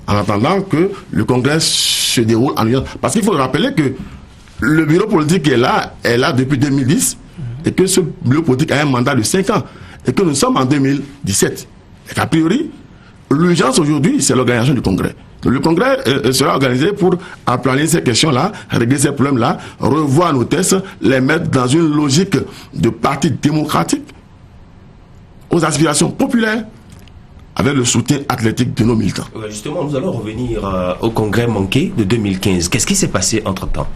En attendant que le congrès se déroule en urgence. Parce qu'il faut rappeler que le bureau politique est là depuis 2010, et que ce bureau politique a un mandat de 5 ans, et que nous sommes en 2017. Et qu'a priori, l'urgence aujourd'hui, c'est l'organisation du congrès. Le congrès sera organisé pour aplanir ces questions-là, régler ces problèmes-là, revoir nos tests, les mettre dans une logique de parti démocratique aux aspirations populaires avec le soutien athlétique de nos militants. Justement, nous allons revenir au congrès manqué de 2015. Qu'est-ce qui s'est passé entre-temps?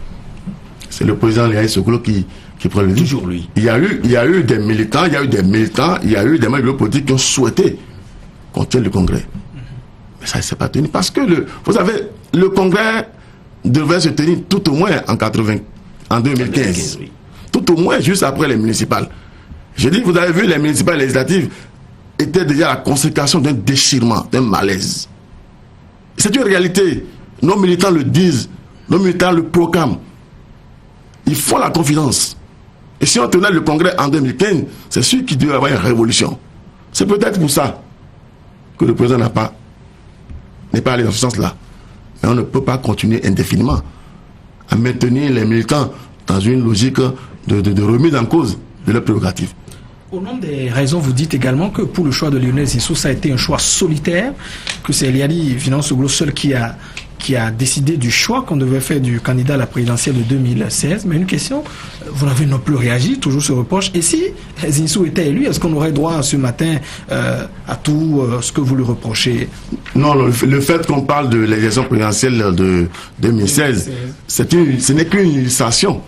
C'est le président Léa Soglo qui prend le lead. Toujours lui. Il y a eu des militants, il y a eu des membres politiques qui ont souhaité qu'on tienne le congrès. Mais ça ne s'est pas tenu parce que, vous savez, le congrès devait se tenir tout au moins en 2015. Oui. Tout au moins juste après les municipales. Je dis, vous avez vu, les municipales législatives étaient déjà la consécration d'un déchirement, d'un malaise. C'est une réalité. Nos militants le disent, nos militants le proclament. Ils font la confidence. Et si on tenait le congrès en 2015, c'est sûr qu'il devait y avoir une révolution. C'est peut-être pour ça que le président n'est pas allé dans ce sens-là. Mais on ne peut pas continuer indéfiniment à maintenir les militants dans une logique de remise en cause de leurs prérogatives. Au nom des raisons, vous dites également que pour le choix de Lionel Zinsou, ça a été un choix solitaire, que c'est Eliali Finance-Soglo seul qui a décidé du choix qu'on devait faire du candidat à la présidentielle de 2016. Mais une question, vous n'avez non plus réagi, toujours ce reproche. Et si Zinsou était élu, est-ce qu'on aurait droit ce matin à tout ce que vous lui reprochez? Non, le fait qu'on parle de l'élection présidentielle de 2016, ce n'est qu'une illustration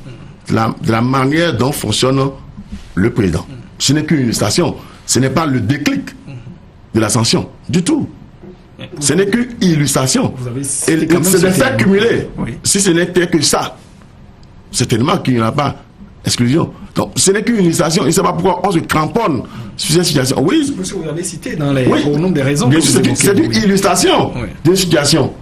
de la manière dont fonctionne le président. Ce n'est qu'une illustration. Ce n'est pas le déclic de l'ascension, du tout. Ce n'est qu'une illustration. Et c'est des faits cumulés. Oui. Si ce n'était que ça, c'est tellement qu'il n'y aura pas exclusion. Donc, ce n'est qu'une illustration. Je ne sais pas pourquoi on se cramponne sur cette situation. Oui. Parce que vous avez cité au nombre des raisons. C'est une illustration d'une situation.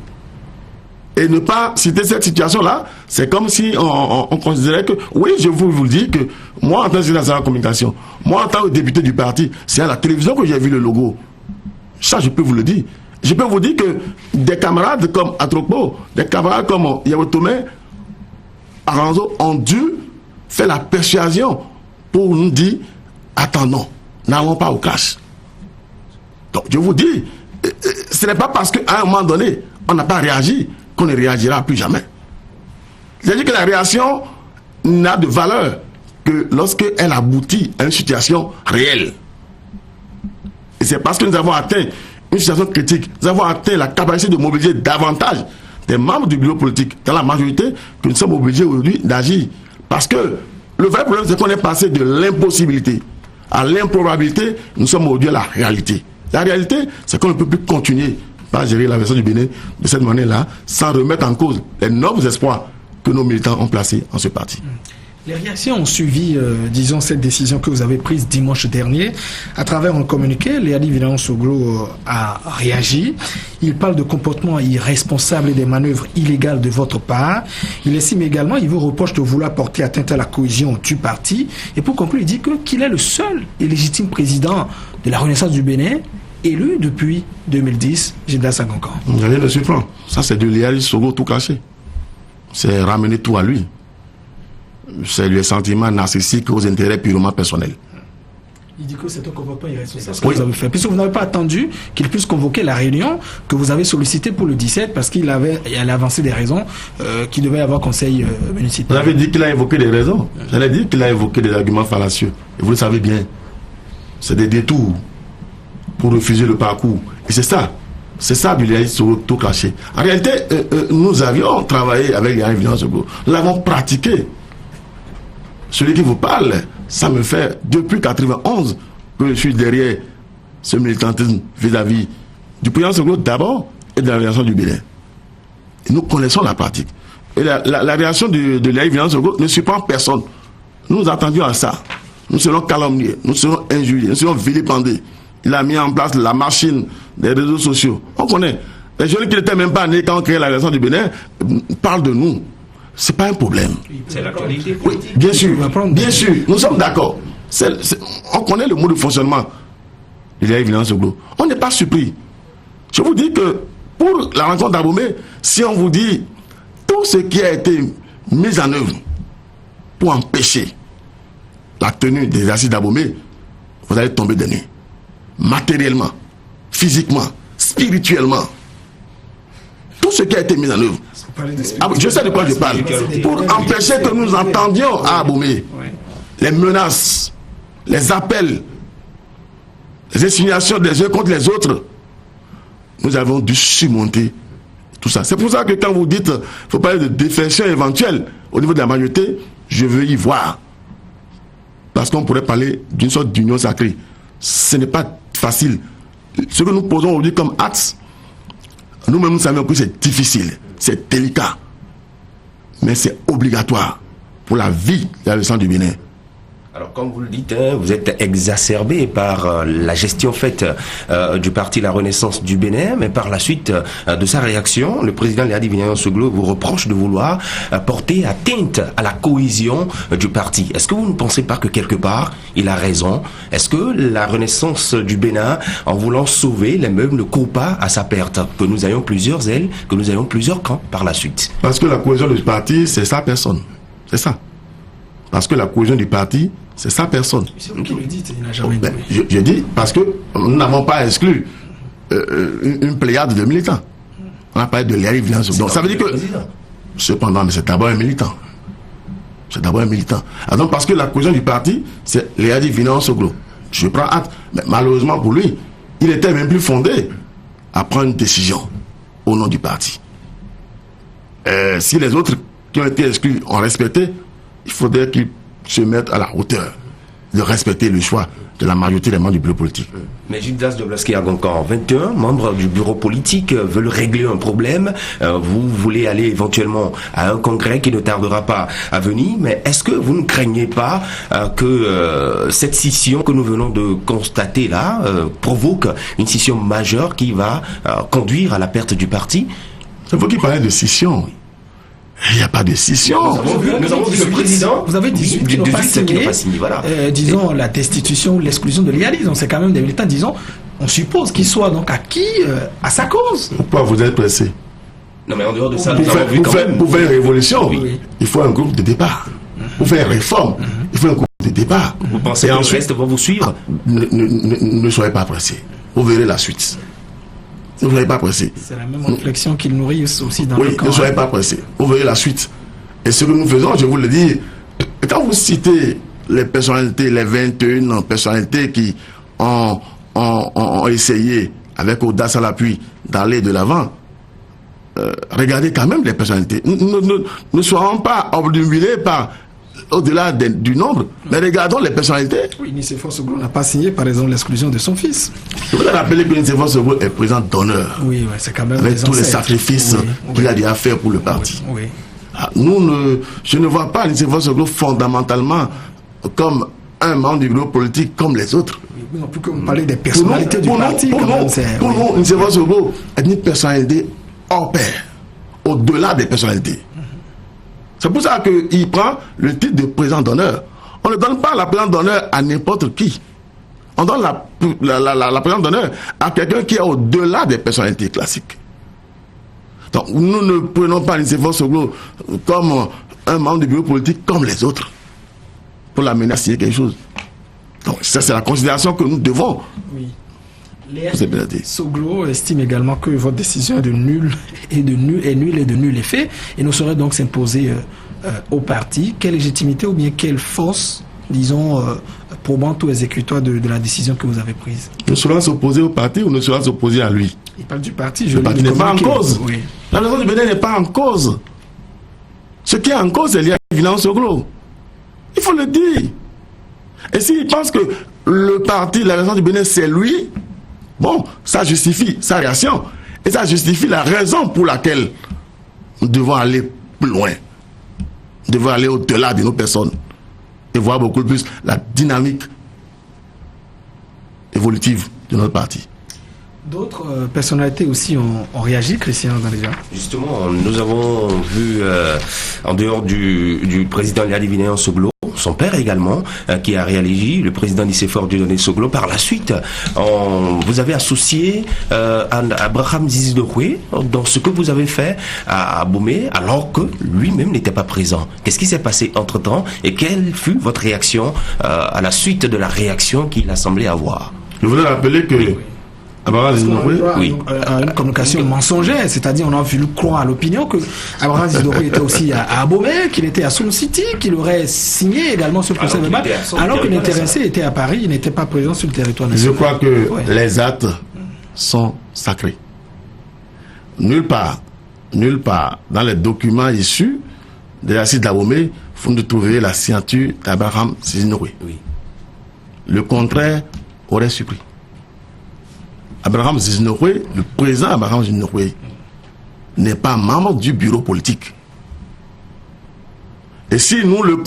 Et ne pas citer cette situation-là, c'est comme si on considérait que, oui, je vous le dis que moi, en tant que secrétaire de la communication, moi, en tant que député du parti, c'est à la télévision que j'ai vu le logo. Ça, je peux vous le dire. Je peux vous dire que des camarades comme Atropo, des camarades comme Yaotomé, Aranzo ont dû faire la persuasion pour nous dire, attendons, n'allons pas au cash. Donc, je vous dis, ce n'est pas parce qu'à un moment donné, on n'a pas réagi qu'on ne réagira plus jamais. C'est-à-dire que la réaction n'a de valeur que lorsqu'elle aboutit à une situation réelle. Et c'est parce que nous avons atteint une situation critique, nous avons atteint la capacité de mobiliser davantage des membres du bureau politique dans la majorité que nous sommes obligés aujourd'hui d'agir. Parce que le vrai problème, c'est qu'on est passé de l'impossibilité à l'improbabilité, nous sommes aujourd'hui à la réalité. La réalité, c'est qu'on ne peut plus continuer à gérer la version du Bénin de cette manière-là, sans remettre en cause les nobles espoirs que nos militants ont placés en ce parti. Les réactions ont suivi, disons, cette décision que vous avez prise dimanche dernier. À travers un communiqué, Léadi Villalon-Soglo a réagi. Il parle de comportement irresponsable et des manœuvres illégales de votre part. Il estime également, il vous reproche de vouloir porter atteinte à la cohésion du parti. Et pour conclure, il dit qu'il est le seul et légitime président de la Renaissance du Bénin, élu depuis 2010, Gildas Agoncan. Vous allez le surprendre. Ça, c'est de Léadi Soglo tout caché. C'est ramener tout à lui. C'est le sentiment narcissique aux intérêts purement personnels. Il dit que c'est un comportement irresponsable que vous avez fait. Puisque vous n'avez pas attendu qu'il puisse convoquer la réunion que vous avez sollicitée pour le 17 parce qu'il avait avancé des raisons qu'il devait y avoir conseil municipal. Vous avez dit qu'il a évoqué des raisons. J'allais dire qu'il a évoqué des arguments fallacieux. Et vous le savez bien. C'est des détours pour refuser le parcours. Et c'est ça. C'est ça du Léadi Soglo tout caché. En réalité, nous avions travaillé avec Léadi Villalon-Soglo. Nous l'avons pratiqué. Celui qui vous parle, ça me fait depuis 1991 que je suis derrière ce militantisme vis-à-vis du président Soglo d'abord et de la réaction du Bénin. Et nous connaissons la pratique. Et la réaction de Léadi Villalon-Soglo ne surprend personne. Nous attendions à ça. Nous serons calomniés, nous serons injuriés, nous serons vilipendés. Il a mis en place la machine des réseaux sociaux. On connaît. Les jeunes qui n'étaient même pas nés quand on créait la réaction du Bénin parlent de nous. C'est pas un problème. C'est l'actualité. Oui, bien sûr, bien sûr. Nous sommes d'accord. On connaît le mode de fonctionnement de Léadi Villalon-Soglo. On n'est pas surpris. Je vous dis que pour la rencontre d'Abomey, si on vous dit tout ce qui a été mis en œuvre pour empêcher la tenue des assises d'Abomey, vous allez tomber des nues. Matériellement, physiquement, spirituellement. Tout ce qui a été mis en œuvre. Je sais de quoi je parle. Pour empêcher que nous entendions à Abomey les menaces, les appels, les insinuations des uns contre les autres, nous avons dû surmonter tout ça. C'est pour ça que quand vous dites qu'il faut parler de défection éventuelle au niveau de la majorité, je veux y voir. Parce qu'on pourrait parler d'une sorte d'union sacrée. Ce n'est pas facile. Ce que nous posons aujourd'hui comme axe, nous-mêmes nous savons que c'est difficile, c'est délicat, mais c'est obligatoire pour la vie de la nation du Bénin. Alors, comme vous le dites, vous êtes exacerbé par la gestion faite du parti La Renaissance du Bénin, mais par la suite de sa réaction, le président Léadi Villalon-Soglo vous reproche de vouloir porter atteinte à la cohésion du parti. Est-ce que vous ne pensez pas que quelque part, il a raison? Est-ce que La Renaissance du Bénin, en voulant sauver les meubles, ne court pas à sa perte? Que nous ayons plusieurs ailes, que nous ayons plusieurs camps par la suite? Parce que la cohésion du parti, c'est sa personne. C'est ça. Parce que la cohésion du parti, c'est sa personne. C'est vous qui le dites, il n'a jamais dit. Je dis parce que nous n'avons pas exclu une pléiade de militants. On a parlé de Léadi Villalon-Soglo. Donc ça veut dire que... Cependant, mais c'est d'abord un militant. C'est d'abord un militant. Ah, donc parce que la cohésion du parti, c'est Léadi Villalon-Soglo. Je prends acte. Mais malheureusement pour lui, il était même plus fondé à prendre une décision au nom du parti. Si les autres qui ont été exclus ont respecté, il faudrait qu'ils se mettent à la hauteur de respecter le choix de la majorité des membres du bureau politique. Mais Gildas Jobloski à Goncan, 21 membres du bureau politique veulent régler un problème. Vous voulez aller éventuellement à un congrès qui ne tardera pas à venir, mais est-ce que vous ne craignez pas que cette scission que nous venons de constater là provoque une scission majeure qui va conduire à la perte du parti? C'est vous qui parlez de scission. Il n'y a pas de scission. Nous avons vu le président. Vous avez 18 qui n'ont pas signé, voilà. Disons, la destitution, l'exclusion de l'IALIS. Donc, c'est quand même des militants, disons, on suppose qu'ils soient donc acquis à sa cause. Pourquoi vous êtes pressé? Non, mais en dehors de ça, pour faire une révolution, oui. Il faut un groupe de départ. Pour faire une réforme, il faut un groupe de départ. Vous pensez que le reste va vous suivre? Ne soyez pas pressé. Vous verrez la suite. Ne soyez pas pressé. C'est la même réflexion qu'ils nourrissent aussi dans le camp. Oui, ne soyez pas pressé. Vous verrez la suite. Et ce que nous faisons, je vous le dis, quand vous citez les personnalités, les 21 personnalités qui ont essayé, avec audace à l'appui, d'aller de l'avant, regardez quand même les personnalités. Ne soyons pas obnubilés par au-delà du nombre, mais regardons les personnalités. Oui, Nicéphore Soglo n'a pas signé, par exemple, l'exclusion de son fils. Je voudrais rappeler que Nicéphore Soglo est président d'honneur. Oui, c'est quand même avec tous les sacrifices qu'il a déjà fait pour le parti. Oui. Je ne vois pas Nicéphore Soglo fondamentalement comme un membre du bureau politique comme les autres. Oui, non plus que vous parlez des personnalités du parti. Pour nous, Nicéphore Soglo est une personnalité hors pair, au-delà des personnalités. C'est pour ça qu'il prend le titre de président d'honneur. On ne donne pas la présidence d'honneur à n'importe qui. On donne la présidence d'honneur à quelqu'un qui est au-delà des personnalités classiques. Donc, nous ne prenons pas Nicéphore Soglo comme un membre du bureau politique comme les autres pour l'amener à signer quelque chose. Donc, ça, c'est la considération que nous devons. Oui. Soglo estime également que votre décision est de nul et de nul effet et ne saurait donc s'imposer au parti. Quelle légitimité ou bien quelle force, disons, probante ou exécutoire de la décision que vous avez prise? Ne sera s'opposer au parti ou ne sera s'opposer à lui? Il parle du parti. Le parti n'est pas en cause. Oui. La raison du Bénin n'est pas en cause. Ce qui est en cause, c'est lié à l'évidence Soglo. Il faut le dire. Et s'il pense que le parti, la raison du Bénin, c'est lui, bon, ça justifie sa réaction. Et ça justifie la raison pour laquelle nous devons aller plus loin. Nous devons aller au-delà de nos personnes. Et voir beaucoup plus la dynamique évolutive de notre parti. D'autres personnalités aussi ont réagi, Christian Dandeja. Justement, nous avons vu, en dehors du président Liali Vinéan Soglo, son père également, qui a réagi, le président Nicéphore Dieudonné Soglo. Par la suite, vous avez associé Abraham Zizidokwe dans ce que vous avez fait à Abomey, alors que lui-même n'était pas présent. Qu'est-ce qui s'est passé entre-temps et quelle fut votre réaction à la suite de la réaction qu'il a semblé avoir? Je voudrais rappeler que Abraham Zizidokwe, oui, une communication mensongère, c'est-à-dire on a voulu croire à l'opinion que Abraham Zizidokwe était aussi à Abomey, qu'il était à Sun City, qu'il aurait signé également ce procès verbal, alors que l'intéressé était à Paris, il n'était pas présent sur le territoire national. Je crois que les actes sont sacrés. Nulle part dans les documents issus de l'assise d'Abomey, vous ne trouverez la signature d'Abraham Zizidokwe. Oui. Le contraire aurait surpris. Abraham Zizidokwe, le président Abraham Zizidokwe, n'est pas membre du bureau politique. Et si nous le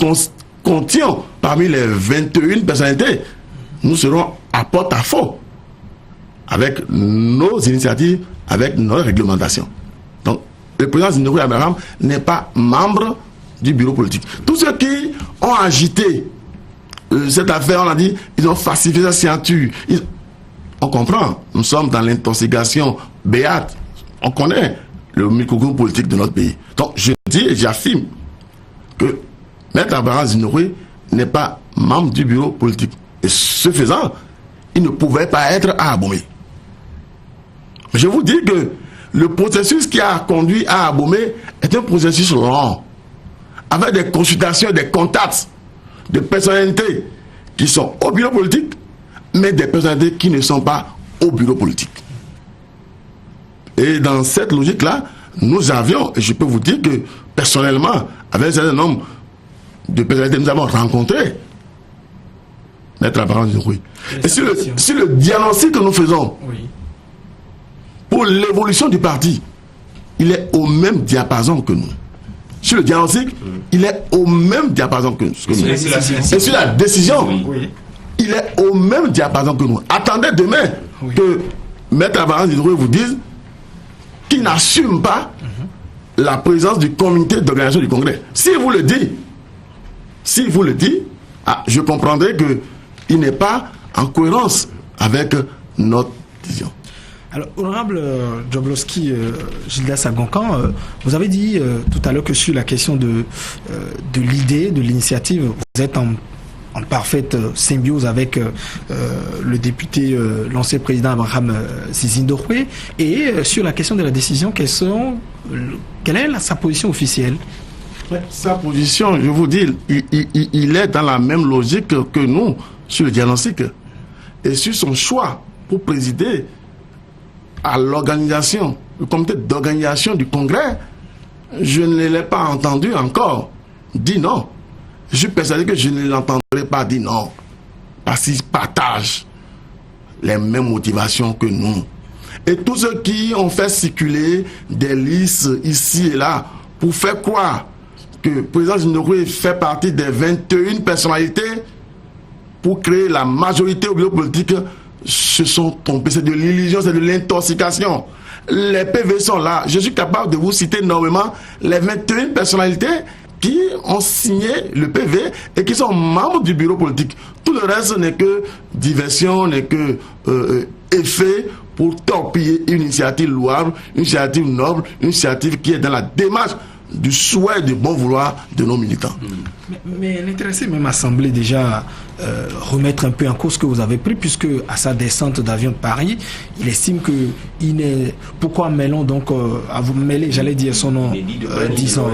comptions parmi les 21 personnalités, nous serons à porte-à-faux avec nos initiatives, avec nos réglementations. Donc, le président Zizidokwe Abraham n'est pas membre du bureau politique. Tous ceux qui ont agité cette affaire, on a dit, ils ont falsifié sa signature. On comprend, nous sommes dans l'intoxication béate. On connaît le microgroupe politique de notre pays. Donc je dis et j'affirme que Maître Abraham Zizidokwe n'est pas membre du bureau politique. Et ce faisant, il ne pouvait pas être à Abomey. Je vous dis que le processus qui a conduit à Abomey est un processus long, avec des consultations, des contacts de personnalités qui sont au bureau politique, mais des personnalités qui ne sont pas au bureau politique. Et dans cette logique-là, nous avions, et je peux vous dire que personnellement, avec un certain nombre de personnalités, nous avons rencontré Maître Abraham Nzouroui. Et sur le diagnostic que nous faisons pour l'évolution du parti, il est au même diapason que nous. Sur le diagnostic, il est au même diapason que nous. Et sur la décision, il est au même diapason que nous. Attendez demain que Maître Abraham Nzouroui vous dise qu'il n'assume pas la présence du comité d'organisation du Congrès. S'il vous le dit, je comprendrai qu'il n'est pas en cohérence avec notre vision. Alors, honorable Djoblowski, Gildas Agoncan, vous avez dit tout à l'heure que sur la question de l'idée, de l'initiative, vous êtes en parfaite symbiose avec le député, l'ancien président Abraham Zizi-Ndouré. Et sur la question de la décision, quelle est sa position officielle? Sa position, je vous dis, il est dans la même logique que nous sur le diagnostic. Et sur son choix pour présider à l'organisation, le comité d'organisation du Congrès, je ne l'ai pas entendu encore dire non. Je suis persuadé que je ne l'entendrai pas dire non. Parce qu'il partage les mêmes motivations que nous. Et tous ceux qui ont fait circuler des listes ici et là pour faire croire que le président Ndouré fait partie des 21 personnalités pour créer la majorité au bureau politique, se sont trompés. C'est de l'illusion, c'est de l'intoxication. Les PV sont là. Je suis capable de vous citer énormément les 21 personnalités qui ont signé le PV et qui sont membres du bureau politique. Tout le reste n'est que diversion, n'est que effet pour torpiller une initiative louable, une initiative noble, une initiative qui est dans la démarche du souhait de bon vouloir de nos militants. Mais l'intéressé même a semblé déjà remettre un peu en cause ce que vous avez pris, puisque à sa descente d'avion de Paris, il estime que pourquoi mêlons donc à vous mêler, j'allais dire son nom, disons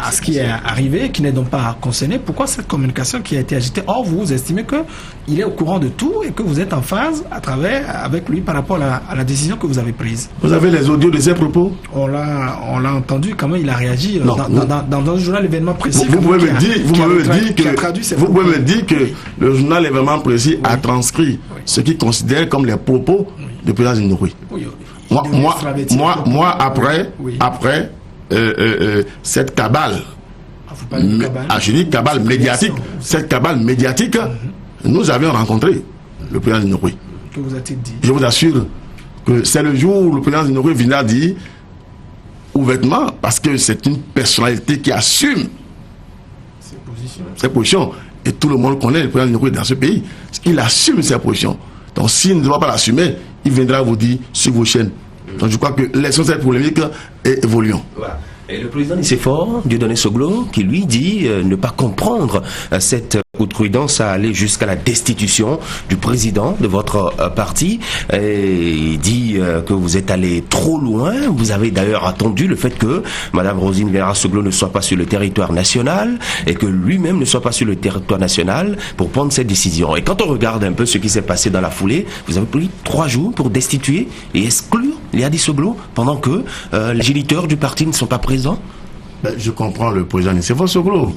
à ce qui est arrivé, qui n'est donc pas concerné. Pourquoi cette communication qui a été agitée? Or, vous estimez que il est au courant de tout et que vous êtes en phase avec lui par rapport à la décision que vous avez prise. Vous avez les audios de ses propos? On l'a entendu, quand même, il a réagi dans un journal événement précis. Vous pouvez me dire que le journal événement précis a transcrit ce qu'il considère comme les propos du président Ndouré. Moi, après cette cabale, je dis cabale médiatique, cette cabale médiatique, nous avions rencontré le président Ndouré. Que vous a-t-il dit? Je vous assure que c'est le jour où le président Ndouré vient dire ouvertement, parce que c'est une personnalité qui assume ses positions. Et tout le monde connaît le président Ndouré dans ce pays. Il assume ses positions. Donc s'il ne doit pas l'assumer, il viendra vous dire sur vos chaînes. Donc je crois que laissons cette polémique et évoluons. Voilà. Et le président Nicéphore, Dieudonné Soglo, qui lui dit ne pas comprendre cette outrecuidance à aller jusqu'à la destitution du président de votre parti. Et il dit que vous êtes allé trop loin. Vous avez d'ailleurs attendu le fait que Madame Roselyne Vera Soglo ne soit pas sur le territoire national et que lui-même ne soit pas sur le territoire national pour prendre cette décision. Et quand on regarde un peu ce qui s'est passé dans la foulée, vous avez pris 3 jours pour destituer et exclure Liadi Soglo pendant que les géniteurs du parti ne sont pas présents. Je comprends le président Nicéphore Soglo.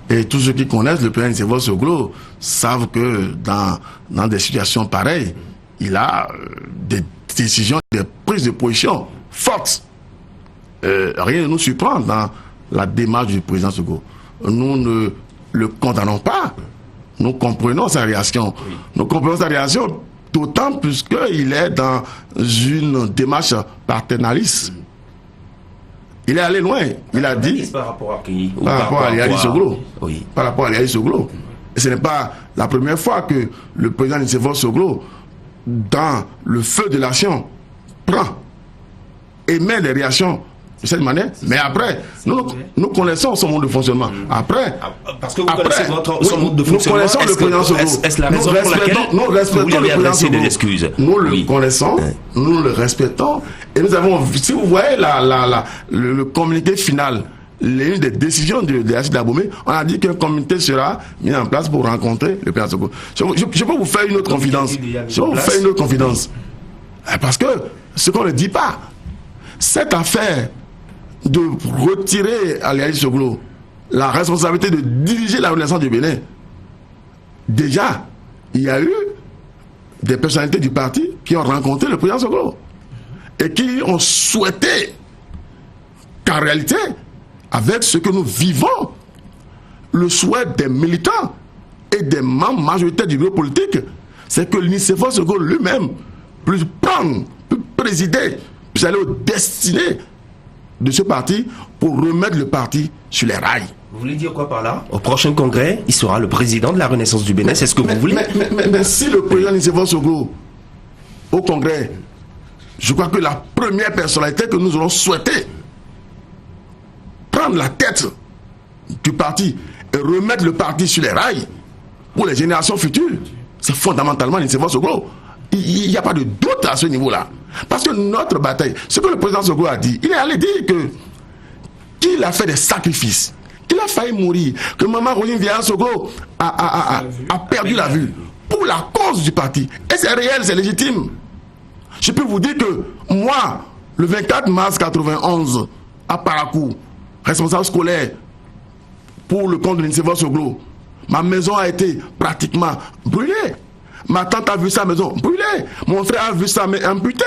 Et tous ceux qui connaissent le président Nicéphore Soglo savent que dans des situations pareilles, il a des décisions, des prises de position fortes. Rien ne nous surprend dans la démarche du président Soglo. Nous ne le condamnons pas. Nous comprenons sa réaction. Nous comprenons sa réaction d'autant plus qu'il est dans une démarche paternaliste. Il est allé loin. Il a dit par rapport à qui? Par rapport à Liadi Soglo. Oui. Par rapport à Liadi Soglo. Et ce n'est pas la première fois que le président Nicéphore Soglo, dans le feu de l'action, émet des réactions de cette manière. Mais après, nous connaissons son mode de fonctionnement. Après, parce que vous connaissez son mode de fonctionnement, nous connaissons le président Soglo. Est-ce la raison pour laquelle vous lui avez adressé des excuses? Nous le connaissons, nous le respectons, et nous avons, si vous voyez le communiqué final, l'une des décisions de H. Dabomé, on a dit qu'un comité sera mis en place pour rencontrer le président Soglo. Je peux vous faire une autre confidence. Parce que ce qu'on ne dit pas, cette affaire de retirer Liadi Soglo la responsabilité de diriger la Renaissance du Bénin, déjà, il y a eu des personnalités du parti qui ont rencontré le président Soglo et qui ont souhaité qu'en réalité, avec ce que nous vivons, le souhait des militants et des membres majoritaires du bureau politique, c'est que Nicéphore Soglo lui-même puisse prendre, puisse présider, puisse aller aux destinées de ce parti pour remettre le parti sur les rails. Vous voulez dire quoi par là? Au prochain congrès, il sera le président de la Renaissance du Bénin, c'est ce que vous voulez? Mais si le président Nicéphore Soglo, au congrès, je crois que la première personnalité que nous aurons souhaité prendre la tête du parti et remettre le parti sur les rails pour les générations futures, c'est fondamentalement Nicéphore Soglo. Il n'y a pas de doute à ce niveau-là. Parce que notre bataille, ce que le président Soglo a dit, il est allé dire qu'il a fait des sacrifices, qu'il a failli mourir, que maman Rosine Vieira Soglo a perdu la vue pour la cause du parti. Et c'est réel, c'est légitime. Je peux vous dire que moi, le 24 mars 91, à Parakou, responsable scolaire pour le compte de Nicéphore Soglo, ma maison a été pratiquement brûlée. Ma tante a vu sa maison brûlée. Mon frère a vu sa main amputée.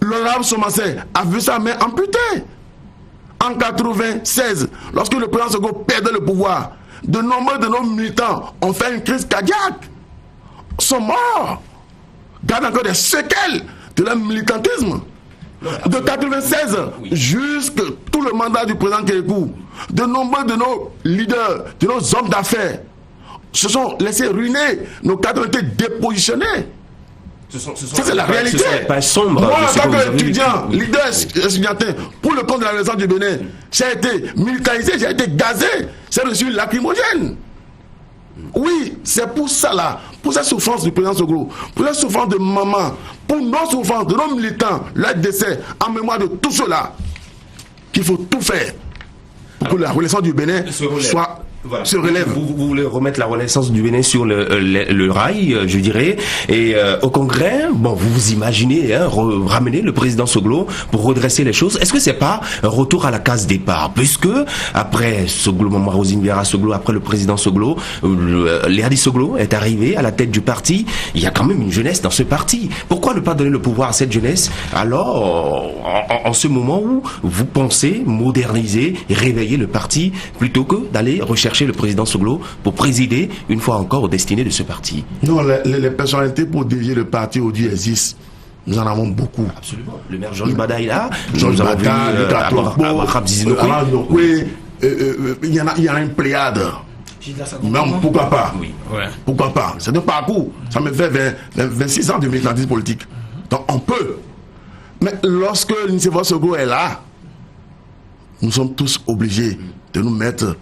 L'honorable Somassé a vu sa main amputée. En 96, lorsque le président Soglo perdait le pouvoir, de nombreux de nos militants ont fait une crise cardiaque, sont morts, gardent encore des séquelles de leur militantisme. De 96 jusqu'à tout le mandat du président Kékou, de nombreux de nos leaders, de nos hommes d'affaires, se sont laissés ruiner, nos cadres ont été dépositionnés. Ça, c'est la réalité. Moi, en tant qu'étudiant, leader estudiantin, pour le compte de la Renaissance du Bénin, j'ai été militarisé, j'ai été gazé, j'ai reçu une lacrymogène. Oui, c'est pour ça là, pour cette souffrance du président Soglo, pour la souffrance de maman, pour nos souffrances, de nos militants, leur décès, en mémoire de tout cela, qu'il faut tout faire pour que la Renaissance du Bénin soit... Voilà. Se relève. Vous voulez remettre la Renaissance du Bénin sur le rail, je dirais. Et au Congrès, bon, vous vous imaginez ramener le président Soglo pour redresser les choses. Est-ce que c'est pas un retour à la case départ, puisque après Soglo, Maman Rosine Vieira Soglo, après le président Soglo, Léadi Soglo est arrivé à la tête du parti. Il y a quand même une jeunesse dans ce parti. Pourquoi ne pas donner le pouvoir à cette jeunesse alors en ce moment où vous pensez moderniser et réveiller le parti plutôt que d'aller rechercher le président Soglo pour présider une fois encore aux destinées de ce parti? Non, les personnalités pour diriger le parti aujourd'hui existent. Nous en avons beaucoup. Absolument. Le maire Georges Bada est là. Georges Bada, il y en a une pléiade. Non, pourquoi pas? Oui. Pourquoi pas? C'est un parcours. Ça me fait 26 ans de militantisme politique. Donc on peut. Mais lorsque Nicéphore Soglo est là, nous sommes tous obligés de nous mettre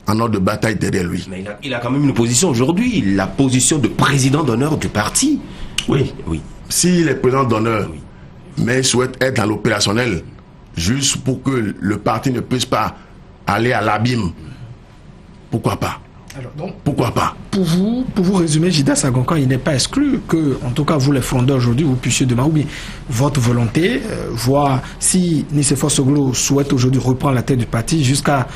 en ordre de bataille derrière lui. Mais il a quand même une position aujourd'hui, la position de président d'honneur du parti. Oui. S'il est président d'honneur, mais il souhaite être dans l'opérationnel, juste pour que le parti ne puisse pas aller à l'abîme, pourquoi pas? Alors, donc, pourquoi pas? Pour vous résumer, Gildas Agonkan, il n'est pas exclu que, en tout cas, vous les frondeurs aujourd'hui, vous puissiez demain, ou bien votre volonté, voir si Nicéphore Soglo souhaite aujourd'hui reprendre la tête du parti jusqu'à,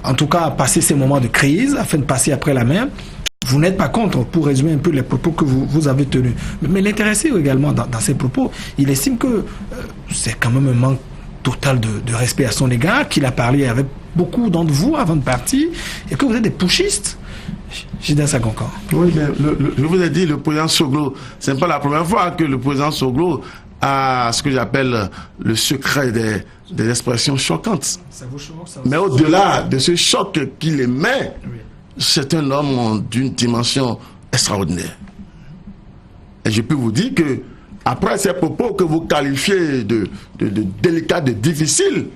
en tout cas, passer ces moments de crise, afin de passer après la main. Vous n'êtes pas contre, pour résumer un peu les propos que vous avez tenus. Mais l'intéressé également dans ces propos, il estime que c'est quand même un manque total de respect à son égard, qu'il a parlé avec beaucoup d'entre vous avant de partir, et que vous êtes des pushistes. Gildas Agonkan. Oui, mais je vous ai dit, le président Soglo, ce n'est pas la première fois que le président Soglo a ce que j'appelle le secret des expressions choquantes. Ça vous choque, ça? Mais au-delà de ce choc qu'il émet, c'est un homme d'une dimension extraordinaire. Et je peux vous dire que, après ces propos que vous qualifiez de délicats, de difficiles,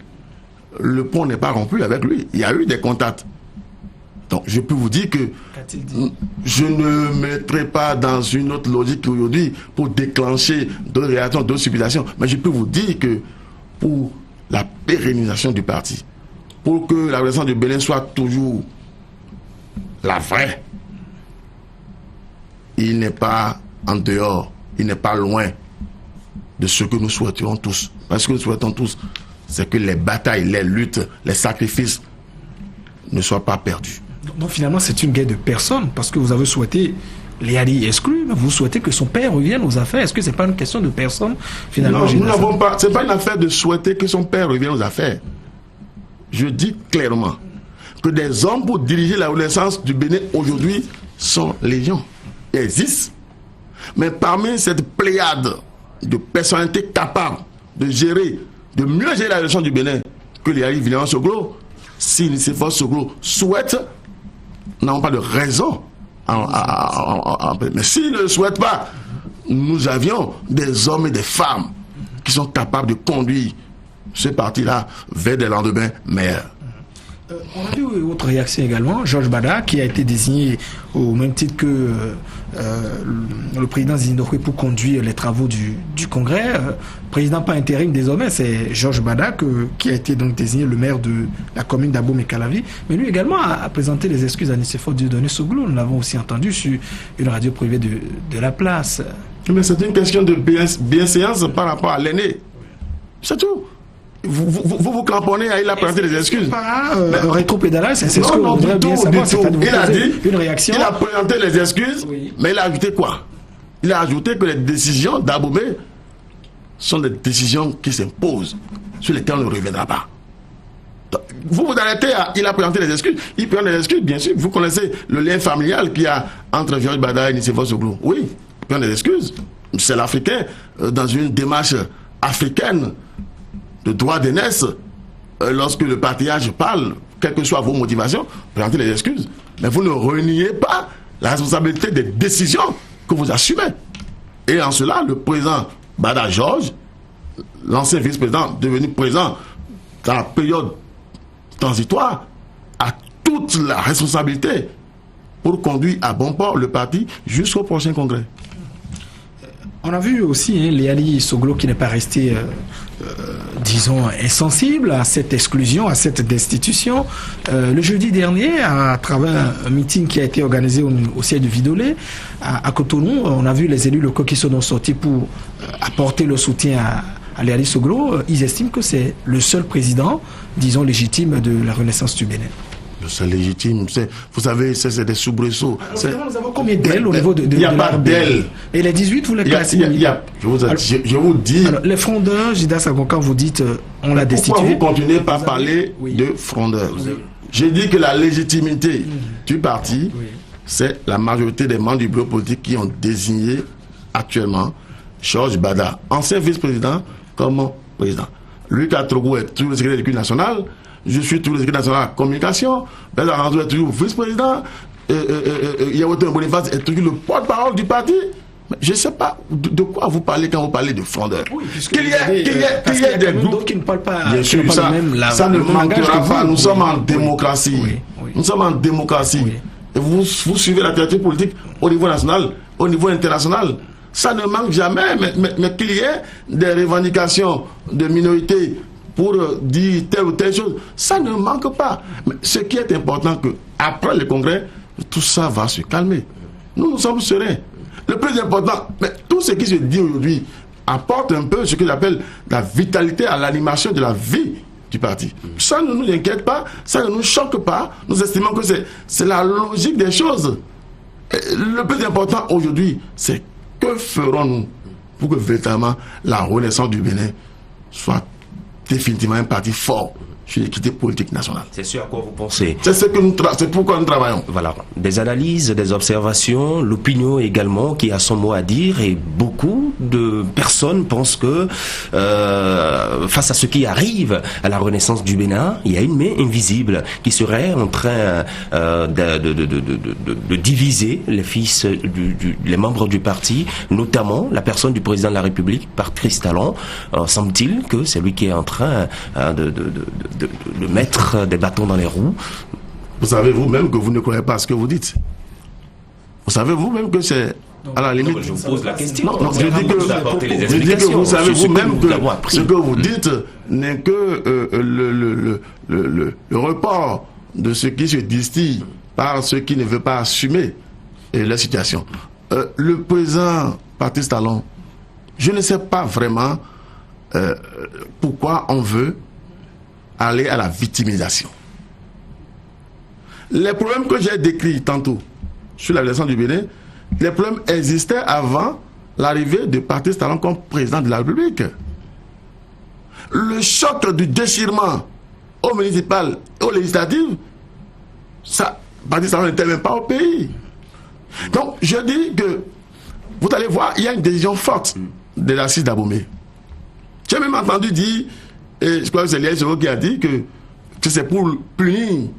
le pont n'est pas rompu avec lui. Il y a eu des contacts. Donc, je peux vous dire que je ne mettrai pas dans une autre logique aujourd'hui pour déclencher d'autres réactions, d'autres supplications. Mais je peux vous dire que pour la pérennisation du parti, pour que la Renaissance du Bénin soit toujours la vraie, il n'est pas en dehors, il n'est pas loin de ce que nous souhaitons tous. Parce que nous souhaitons tous, c'est que les batailles, les luttes, les sacrifices ne soit pas perdu. Donc finalement, c'est une guerre de personnes, parce que vous avez souhaité Léali exclu, mais vous souhaitez que son père revienne aux affaires. Est-ce que c'est pas une question de personne finalement? Non, nous n'avons pas. C'est pas une affaire de souhaiter que son père revienne aux affaires. Je dis clairement que des hommes pour diriger la Renaissance du Bénin aujourd'hui sont légion. Ils existent. Mais parmi cette pléiade de personnalités capables de gérer, de mieux gérer la Renaissance du Bénin que Léali William Soglo, si Nicéphore Soglo souhaite, nous n'avons pas de raison. Mais s'il ne le souhaite pas, nous avions des hommes et des femmes qui sont capables de conduire ce parti-là vers des lendemains meilleurs. On a vu autre réaction également, Georges Bada, qui a été désigné au même titre que le président Zindoré pour conduire les travaux du Congrès. Président pas intérim désormais, c'est Georges Bada qui a été donc désigné le maire de la commune d'Abomey-Calavi. Mais lui également a présenté les excuses à Nicéphore Dieudonné Soglo. Nous l'avons aussi entendu sur une radio privée de la place. Mais c'est une question de bienséance par rapport à l'aîné. C'est tout. Vous cramponnez à il a présenté les excuses. Rétropédalage, c'est ce que vous voudrez bien savoir. Il a dit, une réaction. Il a présenté les excuses, oui. Mais il a ajouté quoi? Il a ajouté que les décisions d'Abomey sont des décisions qui s'imposent, sur lesquelles on ne reviendra pas. Vous vous arrêtez à il a présenté les excuses. Il présente les excuses, bien sûr. Vous connaissez le lien familial qu'il y a entre Georges Bada et Nicéphore Soglo. Oui, il présente des excuses. C'est l'Africain, dans une démarche africaine de droit d'aînesse, lorsque le patriarche parle, quelles que soient vos motivations, présentez les excuses. Mais vous ne reniez pas la responsabilité des décisions que vous assumez. Et en cela, le président Bada Georges, l'ancien vice-président devenu président dans la période transitoire, a toute la responsabilité pour conduire à bon port le parti jusqu'au prochain congrès. On a vu aussi Léali Soglo qui n'est pas resté, disons, insensible à cette exclusion, à cette destitution. Le jeudi dernier, à travers un meeting qui a été organisé au siège de Vidolé, à Cotonou, on a vu les élus locaux qui sont sortis pour apporter le soutien à Léali Soglo. Ils estiment que c'est le seul président, disons, légitime de la Renaissance du Bénin. Le seul légitime, vous savez, c'est des soubresauts. Nous avons combien d'ailes au niveau de il n'y a pas d'ailes. Et les 18, vous les classez? Je vous dis... Alors, les frondeurs, Gildas Agoncan, vous dites, on l'a destitué. Pourquoi vous continuez par parler de frondeurs? J'ai dit que la légitimité du parti, c'est la majorité des membres du bureau politique qui ont désigné actuellement Georges Bada, ancien vice-président, comme président. Luc Atrogo est toujours le secrétaire de l'Éducation nationale. Je suis toujours le secrétaire national de la communication. Blaise Aranzo est toujours vice-président. Yawoto Boniface est toujours le porte-parole du parti. Mais je ne sais pas de quoi vous parlez quand vous parlez de frondeurs. Oui, qu'il y ait des groupes qui ne parlent pas. Bien sûr, ça ne manquera pas. Nous sommes en démocratie. Nous sommes en démocratie. Et vous suivez la théorie politique au niveau national, au niveau international. Ça ne manque jamais. Mais qu'il y ait des revendications de minorités pour dire telle ou telle chose, ça ne manque pas. Mais ce qui est important, que après le congrès, tout ça va se calmer. Nous sommes sereins. Le plus important, mais tout ce qui se dit aujourd'hui apporte un peu ce que j'appelle la vitalité à l'animation de la vie du parti. Ça ne nous inquiète pas, ça ne nous choque pas. Nous estimons que c'est la logique des choses. Et le plus important aujourd'hui, c'est que ferons-nous pour que véritablement la Renaissance du Bénin soit définitivement un parti fort sur l'équité politique nationale. C'est ce à quoi vous pensez. C'est pourquoi nous travaillons. Voilà. Des analyses, des observations, l'opinion également qui a son mot à dire, et beaucoup de personnes pensent que face à ce qui arrive à la Renaissance du Bénin, il y a une main invisible qui serait en train de diviser les fils, les membres du parti, notamment la personne du président de la République, Patrice Talon. Semble-t-il que c'est lui qui est en train de mettre des bâtons dans les roues. Vous savez vous-même que vous ne croyez pas à ce que vous dites. Vous savez vous-même que c'est à la limite... Non, je vous pose la question. Non, je dis que vous savez vous-même que ce que vous dites n'est que le report de ce qui se distille par ceux qui ne veulent pas assumer la situation. Le président Patrice Talon, je ne sais pas vraiment pourquoi on veut aller à la victimisation. Les problèmes que j'ai décrits tantôt sur la relation du Bénin, les problèmes existaient avant l'arrivée de Patrice Talon comme président de la République. Le choc du déchirement au municipal et aux législatives, ça, Patrice Talon n'était même pas au pays. Donc, je dis que, vous allez voir, il y a une décision forte de l'assise d'Abomey. J'ai même entendu dire, et je crois que c'est Léa Soro qui a dit que c'est pour punir,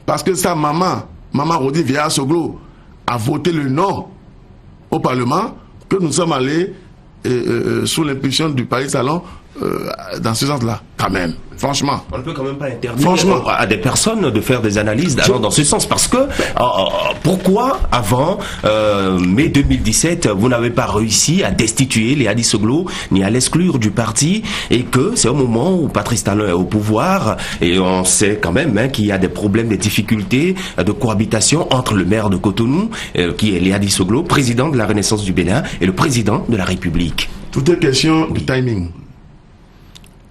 parce que sa maman Rodine Vieira-Soglo, a voté le non au Parlement, que nous sommes allés sous l'impulsion du Patrice Talon dans ce sens-là, quand même. Franchement. On ne peut quand même pas interdire à des personnes de faire des analyses dans ce sens. Parce que, pourquoi avant mai 2017, vous n'avez pas réussi à destituer Léa Soglo, ni à l'exclure du parti, et que c'est au moment où Patrice Talon est au pouvoir, et on sait quand même qu'il y a des problèmes, des difficultés de cohabitation entre le maire de Cotonou, qui est Léa Soglo, président de la Renaissance du Bénin, et le président de la République. Tout est question du timing.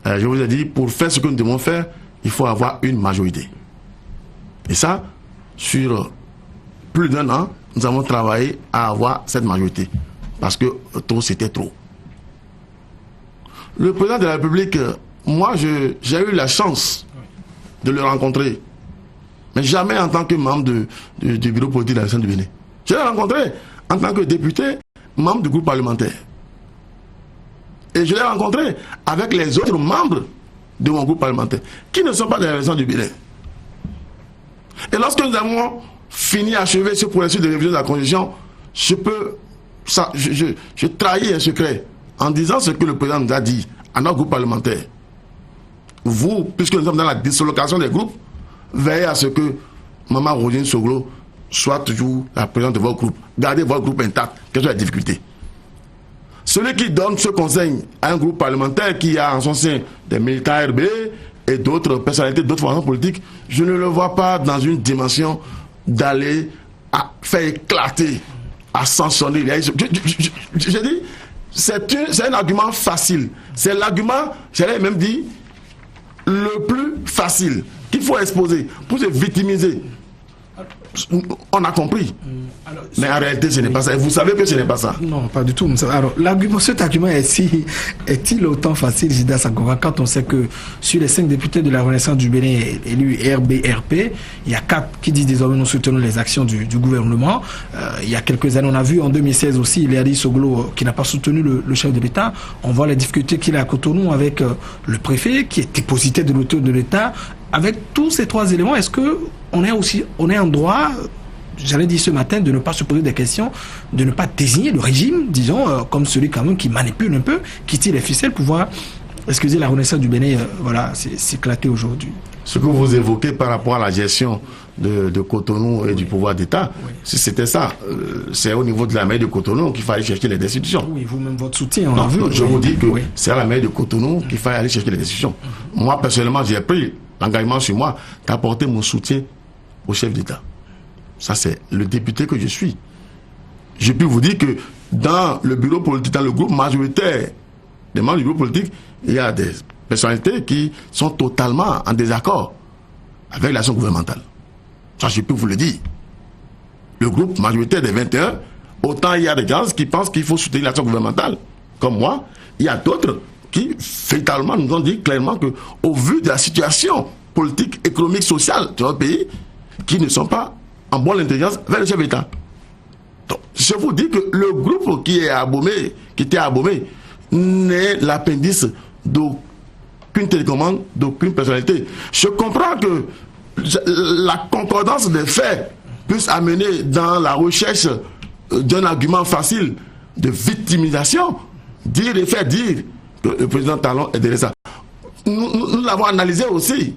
Je vous ai dit, pour faire ce que nous devons faire, il faut avoir une majorité. Et ça, sur plus d'1 an, nous avons travaillé à avoir cette majorité. Parce que trop, c'était trop. Le président de la République, moi, j'ai eu la chance de le rencontrer. Mais jamais en tant que membre du bureau politique de la République du Bénin. Je l'ai rencontré en tant que député, membre du groupe parlementaire. Et je l'ai rencontré avec les autres membres de mon groupe parlementaire, qui ne sont pas de la région du Bénin. Et lorsque nous avons fini, achevé ce processus de révision de la Constitution, je trahis un secret en disant ce que le président nous a dit à notre groupe parlementaire. Vous, puisque nous sommes dans la dislocation des groupes, veillez à ce que Maman Rodine Soglo soit toujours la présidente de votre groupe. Gardez votre groupe intact, quelles sont les difficultés. Celui qui donne ce conseil à un groupe parlementaire qui a en son sein des militaires RB et d'autres personnalités, d'autres formations politiques, je ne le vois pas dans une dimension d'aller à faire éclater, à sanctionner. Je dis, c'est un argument facile. C'est l'argument, j'allais même dire, le plus facile qu'il faut exposer pour se victimiser. On a compris. Alors, mais en réalité, ce n'est pas ça. Et vous savez que ce n'est pas ça. Non, pas du tout. Alors, cet argument est-il autant facile, Gildas Agora, quand on sait que sur les 5 députés de la Renaissance du Bénin élus RBRP, il y a 4 qui disent désormais nous soutenons les actions du gouvernement. Il y a quelques années, on a vu en 2016 aussi Léa Soglo qui n'a pas soutenu le chef de l'État. On voit les difficultés qu'il a à Cotonou avec le préfet qui est dépositaire de l'autorité de l'État. Avec tous ces 3 éléments, est-ce que on est en droit, j'allais dire ce matin, de ne pas se poser des questions, de ne pas désigner le régime, disons, comme celui quand même qui manipule un peu, qui tire les ficelles pour voir, excusez, la Renaissance du Bénin, voilà, s'éclater aujourd'hui. Ce que vous évoquez par rapport à la gestion de Cotonou et du pouvoir d'État, si c'était ça, c'est au niveau de la mairie de Cotonou qu'il fallait chercher les destitutions. Oui, vous-même votre soutien, on non, a vu. Je vous dis que c'est à la mairie de Cotonou qu'il fallait aller chercher les destitutions. Moi, personnellement, j'ai pris l'engagement sur moi d'apporter mon soutien au chef d'État. Ça, c'est le député que je suis. Je peux vous dire que dans le bureau politique, dans le groupe majoritaire des membres du groupe politique, il y a des personnalités qui sont totalement en désaccord avec l'action gouvernementale. Ça, je peux vous le dire. Le groupe majoritaire des 21, autant il y a des gens qui pensent qu'il faut soutenir l'action gouvernementale, comme moi, il y a d'autres qui, fatalement, nous ont dit clairement que, au vu de la situation politique, économique, sociale de notre pays, qui ne sont pas en bonne intelligence vers le chef d'État. Donc, je vous dis que le groupe qui est à Abomey, qui était à Abomey, n'est l'appendice d'aucune télécommande, d'aucune personnalité. Je comprends que la concordance des faits puisse amener dans la recherche d'un argument facile de victimisation, dire et faire dire que le président Talon est derrière ça. Nous l'avons analysé aussi.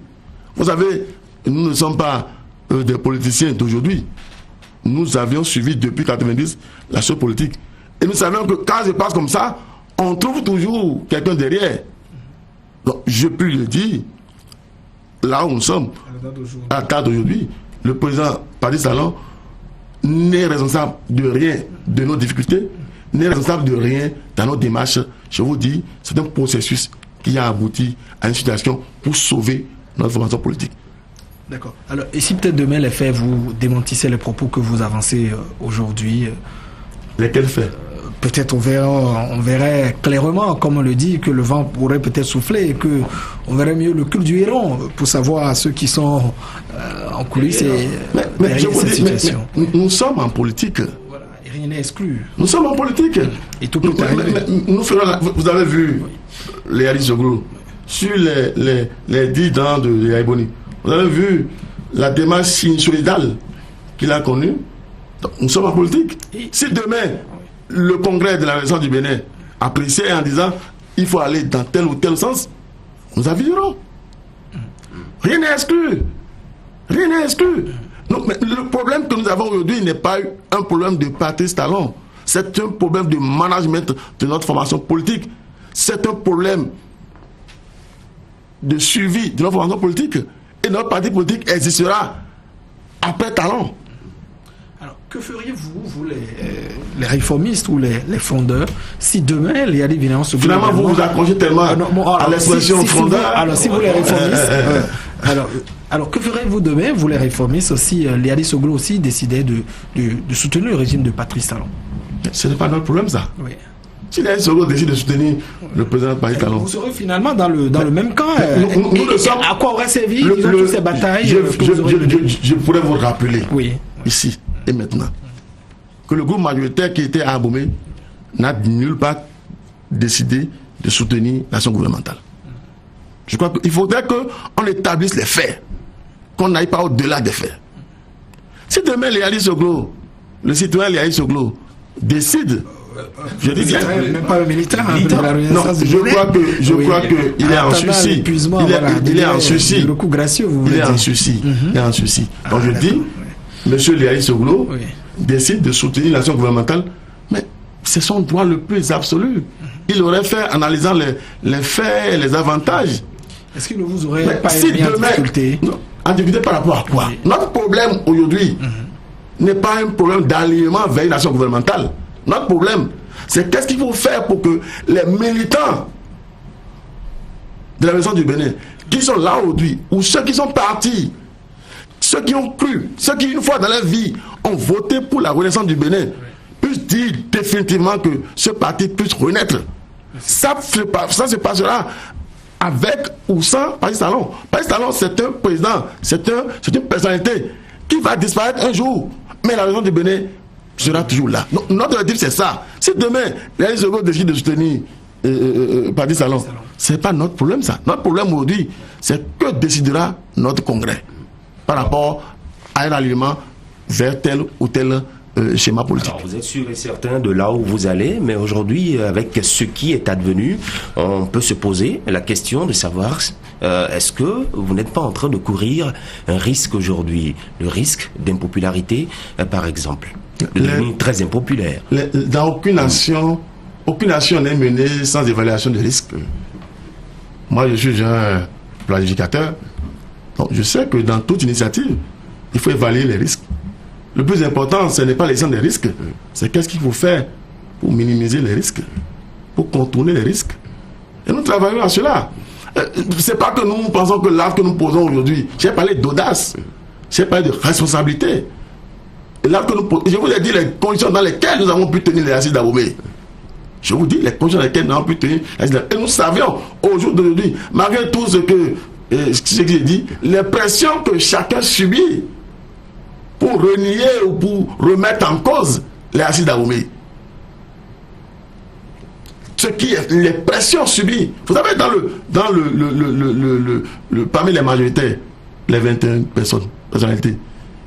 Vous savez, nous ne sommes pas des politiciens d'aujourd'hui. Nous avions suivi depuis 1990 la chose politique. Et nous savions que quand ça passe comme ça, on trouve toujours quelqu'un derrière. Donc, je peux le dire, là où nous sommes, à la date d'aujourd'hui, le président Patrice Talon n'est responsable de rien de nos difficultés, n'est responsable de rien dans nos démarches. Je vous dis, c'est un processus qui a abouti à une situation pour sauver notre formation politique. D'accord. Alors, et si peut-être demain les faits vous démentissez les propos que vous avancez aujourd'hui, Lesquels faits? peut-être on verrait clairement, comme on le dit, que le vent pourrait peut-être souffler et que on verrait mieux le cul du héron pour savoir ceux qui sont en coulisses et Mais je derrière vous cette dis, situation. nous sommes en politique. Voilà, et rien n'est exclu. Nous sommes en politique. Et tout peut arriver. Vous avez vu les Alice Oglo sur les 10 ans de Yaïboni. Vous avez vu la démarche sinusoïdale qu'il a connue. Donc, nous sommes en politique. Si demain, le congrès de la Renaissance du Bénin apprécie en disant il faut aller dans tel ou tel sens, nous aviserons. Rien n'est exclu. Rien n'est exclu. Donc, mais le problème que nous avons aujourd'hui n'est pas un problème de Patrice Talon. C'est un problème de management de notre formation politique. C'est un problème de suivi de notre formation politique. Et notre parti politique existera après Talon. Alors, que feriez-vous, les réformistes ou les fondeurs, si demain il y a des violences? Finalement, vous vous accrochez tellement à l'expression fondeur. Alors, si vous les réformistes, alors que ferez-vous demain, vous les réformistes, si Liali Soglo aussi décidait de soutenir le régime de Patrice Talon? Ce n'est pas notre problème, ça. Oui. Si Liali Soglo décide de soutenir le président Patrice Talon, vous serez finalement dans le même camp. À quoi aurait servi toutes ces batailles? Je pourrais vous rappeler, oui, ici et maintenant, que le groupe majoritaire qui était à Abomey n'a nulle part décidé de soutenir l'action gouvernementale. Je crois qu'il faudrait qu'on établisse les faits, qu'on n'aille pas au-delà des faits. Si demain Liali Soglo, le citoyen Liali Soglo, décide, je dis bien, même pas le militaire, non, je crois que il est en suicide. Il est en suicide. Le coup gracieux, vous il est en suicide. Il est en suicide. Donc je dis, Monsieur Liali Soglo décide de soutenir l'action gouvernementale, mais c'est son droit le plus absolu. Il aurait fait analysant les faits et les avantages. Est-ce que vous aurez pas mis en difficulté? En difficulté par rapport à quoi? Notre problème aujourd'hui n'est pas un problème d'alignement vers l'action gouvernementale. Notre problème, c'est qu'est-ce qu'il faut faire pour que les militants de la Renaissance du Bénin, qui sont là aujourd'hui, ou ceux qui sont partis, ceux qui ont cru, ceux qui une fois dans leur vie ont voté pour la Renaissance du Bénin, puissent dire définitivement que ce parti puisse renaître. Ça se passera avec ou sans Patrice Talon. Patrice Talon, c'est un président, c'est une personnalité qui va disparaître un jour. Mais la Renaissance du Bénin sera toujours là. Donc, notre objectif, c'est ça. Si demain, les secondes décident de soutenir Patrice Talon, c'est pas notre problème, ça. Notre problème aujourd'hui, c'est que décidera notre congrès par rapport à un alignement vers tel ou tel schéma politique. Alors, vous êtes sûr et certain de là où vous allez, mais aujourd'hui, avec ce qui est advenu, on peut se poser la question de savoir est-ce que vous n'êtes pas en train de courir un risque aujourd'hui, le risque d'impopularité, par exemple, de devenir très impopulaire. Dans aucune nation n'est menée sans évaluation de risque. Moi, je suis un planificateur, donc je sais que dans toute initiative, il faut évaluer les risques. Le plus important, ce n'est pas les gens des risques, c'est qu'est-ce qu'il faut faire pour minimiser les risques, pour contourner les risques. Et nous travaillons à cela. C'est pas que nous pensons que l'acte que nous posons aujourd'hui, j'ai parlé d'audace, j'ai parlé de responsabilité. Et l'acte que nous posons, je vous ai dit les conditions dans lesquelles nous avons pu tenir les assises d'Abomey. Je vous dis les conditions dans lesquelles nous avons pu tenir les assises d'Abomey. Et nous savions, au jour d'aujourd'hui, malgré tout ce que j'ai dit, les pressions que chacun subit pour renier ou pour remettre en cause les assises d'Abomey. Ce qui est les pressions subies. Vous savez, parmi les majoritaires, les 21 personnalités,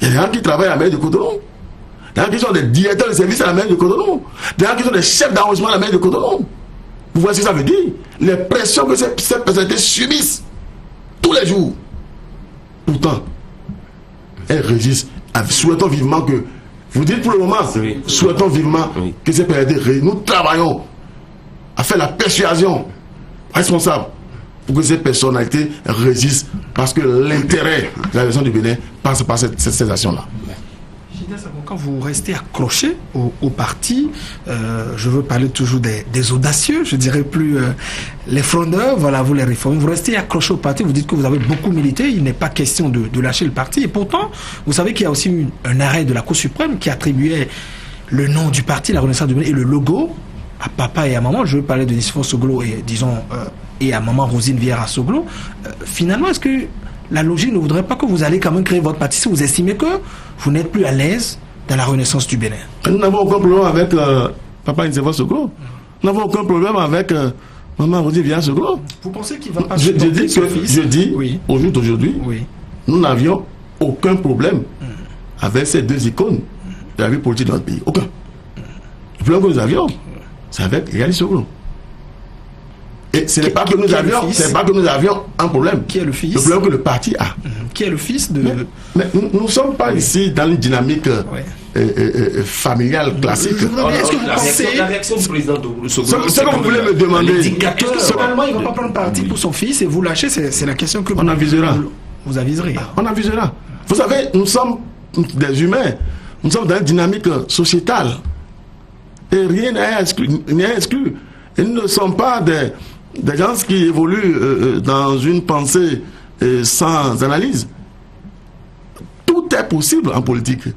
il y a des gens qui travaillent à la mairie de Cotonou. Il y a des gens qui sont des directeurs de services à la mairie de Cotonou. Il y a des gens qui sont des chefs d'arrondissement à la mairie de Cotonou. Vous voyez ce que ça veut dire? Les pressions que ces personnalités subissent tous les jours. Pourtant, elles résistent. Souhaitons vivement que, vous dites pour le moment, souhaitons vivement que ces personnalités, nous travaillons à faire la persuasion responsable pour que ces personnalités résistent, parce que l'intérêt de la nation du Bénin passe par ces actions-là. Quand vous restez accroché au parti, je veux parler toujours des audacieux, je dirais plus les frondeurs, voilà, vous les réformez, vous restez accroché au parti, vous dites que vous avez beaucoup milité, il n'est pas question de lâcher le parti, et pourtant, vous savez qu'il y a aussi eu un arrêt de la Cour suprême qui attribuait le nom du parti, la Renaissance du Bénin, et le logo à papa et à maman. Je veux parler de Nicéphore Soglo et, disons, et à maman Rosine Vieira Soglo. Finalement, est-ce que la logique ne voudrait pas que vous allez quand même créer votre parti si vous estimez que vous n'êtes plus à l'aise dans la Renaissance du Bénin? Nous n'avons aucun problème avec papa Nicéphore Soglo. Nous n'avons aucun problème avec maman Rosine Vieira Soglo. Vous pensez qu'il va pas Je dis oui. Au jour d'aujourd'hui, oui. Nous n'avions aucun problème avec ces deux icônes de la vie politique de notre pays. Aucun. Le problème que nous avions, c'est avec Yali Soglo. Et ce n'est pas que nous avions un problème. Qui est le fils? Le problème que le parti a. Qui est le fils de... Mais nous ne sommes pas ici dans une dynamique familiale classique. Est-ce que vous pensez... La réaction du président de Soglo, ce que vous voulez me demander... Est-ce que finalement il ne va pas prendre parti pour son fils et vous lâcher? C'est la question que on avisera. Vous aviserez. On avisera. Vous savez, nous sommes des humains. Nous sommes dans une dynamique sociétale. Et rien n'est exclu. Et nous ne sommes pas des gens qui évoluent dans une pensée sans analyse. Tout est possible en politique.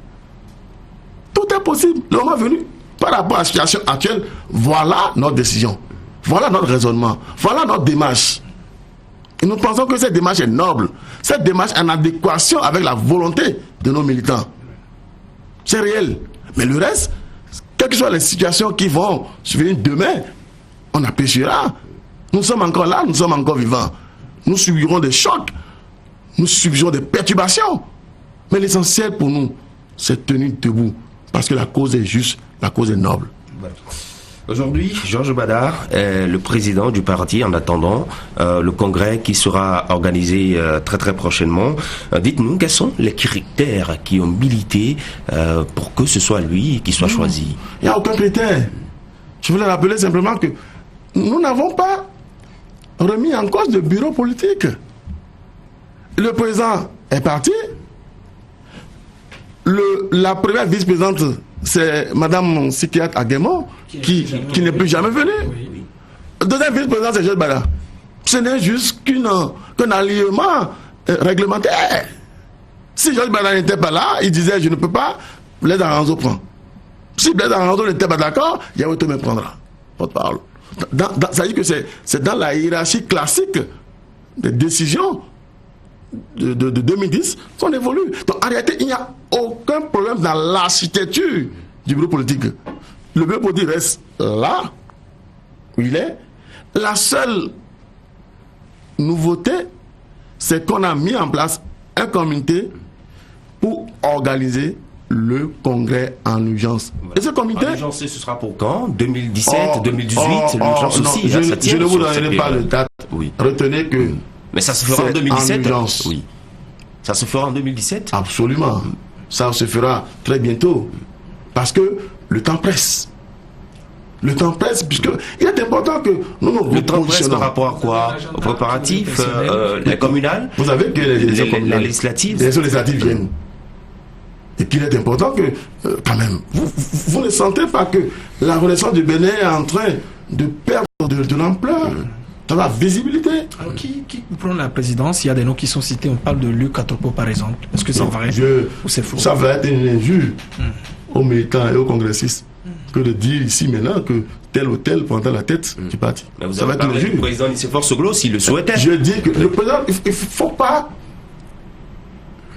Tout est possible. Le moment venu, par rapport à la situation actuelle, voilà notre décision. Voilà notre raisonnement. Voilà notre démarche. Et nous pensons que cette démarche est noble. Cette démarche est en adéquation avec la volonté de nos militants. C'est réel. Mais le reste, quelles que soient les situations qui vont survenir demain, on appréciera. Nous sommes encore là, nous sommes encore vivants. Nous subirons des chocs, nous subirons des perturbations. Mais l'essentiel pour nous, c'est tenir debout. Parce que la cause est juste, la cause est noble. Aujourd'hui, Georges Badar est le président du parti en attendant le congrès qui sera organisé très très prochainement. Dites-nous, quels sont les critères qui ont milité pour que ce soit lui qui soit choisi? Il n'y a aucun critère. Je voulais rappeler simplement que nous n'avons pas remis en cause le bureau politique. Le président est parti. La première vice-présidente, c'est Madame Sikiat Aguemo, qui n'est plus jamais venue. Oui. Le deuxième vice-président, c'est Georges Badar. Ce n'est juste qu'un alignement réglementaire. Si Georges Badar n'était pas là, il disait je ne peux pas, Blaise Aranzo prend. Si Blaise Aranzo n'était pas d'accord, Yaoto me prendra. Porte-parole. Ça veut dire que c'est dans la hiérarchie classique des décisions de 2010 qu'on évolue. Donc en réalité, il n'y a aucun problème dans l'architecture du bureau politique. Le bureau politique reste là où il est. La seule nouveauté, c'est qu'on a mis en place un comité pour organiser le congrès en urgence. Et ce comité... En urgence, ce sera pour quand? 2017, 2018, l'urgence aussi. Je ne vous donnerai pas de date. Oui. Retenez que... Mais ça se fera en 2017. Oui. Ça se fera en 2017? Absolument. Ça se fera très bientôt. Parce que le temps presse. Le temps presse, puisqu'il est important que nous nous le temps presse par rapport à quoi? Aux préparatifs, les communales? Vous savez que les législatives viennent. Et qu'il est important que, quand même, vous ne sentez pas que la Renaissance du Bénin est en train de perdre de l'ampleur, de la visibilité. Alors, qui prend la présidence? Il y a des noms qui sont cités. On parle de Luc Atropo, par exemple. Est-ce que c'est vrai ou c'est faux? Ça va être une injure aux militants et aux congressistes que de dire ici maintenant que tel ou tel prendra la tête du parti. Mais vous avez parlé du président Nicéphore Soglo s'il le souhaitait. Je dis que le président, il ne faut pas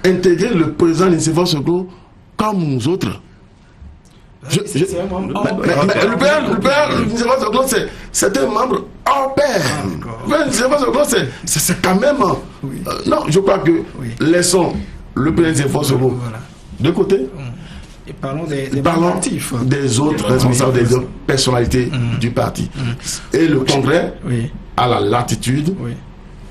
intégrer le président Nicéphore Soglo comme nous autres. Le père Nicéphore Soglo, c'est un membre hors pair. Le père Nicéphore Soglo, c'est quand même... non, je crois que laissons le père Nicéphore Soglo de côté. Et parlons des autres responsables, des autres personnalités du parti. Et le congrès a la latitude,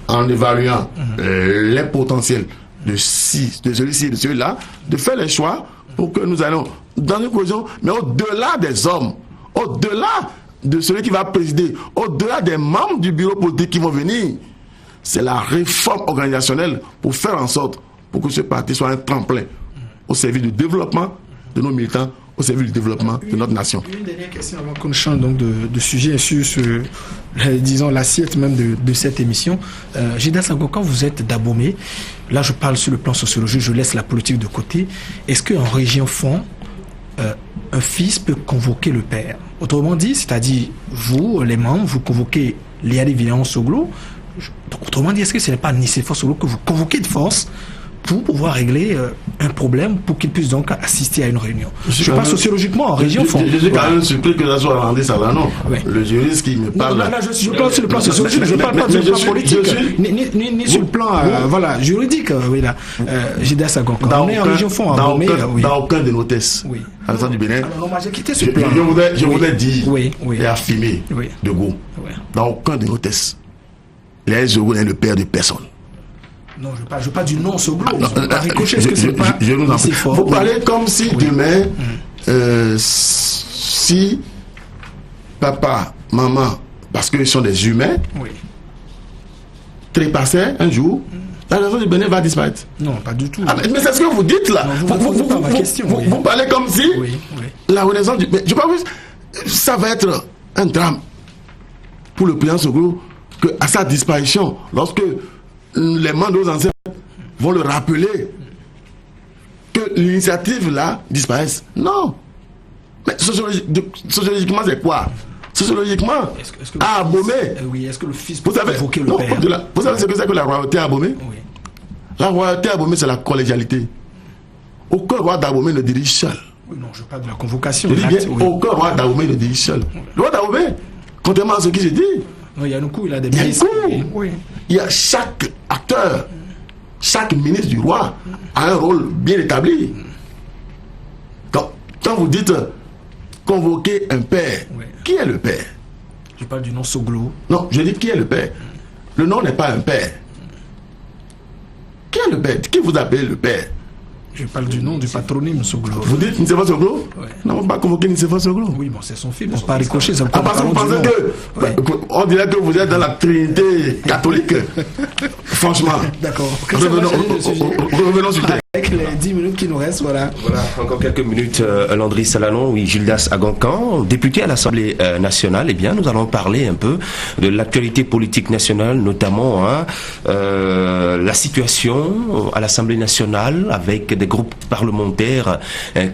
en évaluant les potentiels de celui-ci et de celui-là, de faire les choix pour que nous allons dans une position, mais au-delà des hommes, au-delà de celui qui va présider, au-delà des membres du bureau politique qui vont venir, c'est la réforme organisationnelle pour faire en sorte pour que ce parti soit un tremplin au service du développement de nos militants au service du développement de notre nation. Une dernière question avant qu'on change donc de sujet sur disons l'assiette même de cette émission. Gildas Agonkan, quand vous êtes d'Abomey, là je parle sur le plan sociologique, je laisse la politique de côté. Est-ce qu'en région Fond, un fils peut convoquer le père? Autrement dit, c'est-à-dire vous, les membres, vous convoquez Liali Villan Soglo. Autrement dit, est-ce que ce n'est pas Nicéphore Soglo que vous convoquez de force pour pouvoir régler un problème, pour qu'il puisse donc assister à une réunion? Je parle sociologiquement en région Fond. Je suis quand même surpris que ça soit Landry Salano, le juriste qui me parle. Non, là, je parle sur le plan sociologique, je ne parle pas sur le plan politique, ni sur le plan juridique. Gildas Agonkan. On est en région Fond. Dans aucun de nos tests. Oui. À l'Assemblée du Bénin. Alors, moi, j'ai quitté ce plan. Je voudrais dire et affirmer de go. Dans aucun de nos tests, les Zogo n'est le père de personne. Non, je parle du non Soglo. Vous parlez comme si demain, si papa, maman, parce qu'ils sont des humains, trépassaient un jour, la raison du Bénin va disparaître. Non, pas du tout. Mais c'est ce que vous dites là. Non, vous parlez comme si la renaissance du Bénin. Je pense que ça va être un drame pour le président Soglo qu'à sa disparition, lorsque les membres de nos anciens vont le rappeler que l'initiative là disparaisse. Non. Mais sociologiquement, c'est quoi? Sociologiquement, à Abomey. Est-ce que le fils peut évoquer le père? Vous savez ce que c'est que la royauté à Abomey? La royauté à Abomey, c'est la collégialité. Aucun roi d'Abomey ne dirige seul. Non, je parle de la convocation. Je dis bien, aucun roi d'Abomey ne dirige seul. Le roi d'Abomey, contrairement à ce qui se dit, non, il y a un coup, il a des ministres. Il y a chaque acteur, chaque ministre du roi a un rôle bien établi. Quand vous dites convoquer un père, qui est le père? Je parle du nom Soglo. Non, je dis qui est le père. Le nom n'est pas un père. Qui est le père? Qui vous appelle le père? Je parle du nom du patronyme Soglo. Vous dites Nicéphore Soglo? Non, on va pas convoquer Nicéphore Soglo. Oui, bon, c'est son fils. On pas ricocher. Parce que vous pensez que on dirait que vous êtes dans la Trinité catholique. Franchement. D'accord. Revenons sur terre. Avec les 10 minutes qui nous restent, voilà. Voilà, encore quelques minutes. Landry Salano, Gildas Agonkan, député à l'Assemblée nationale. Eh bien, nous allons parler un peu de l'actualité politique nationale, notamment la situation à l'Assemblée nationale avec des groupes parlementaires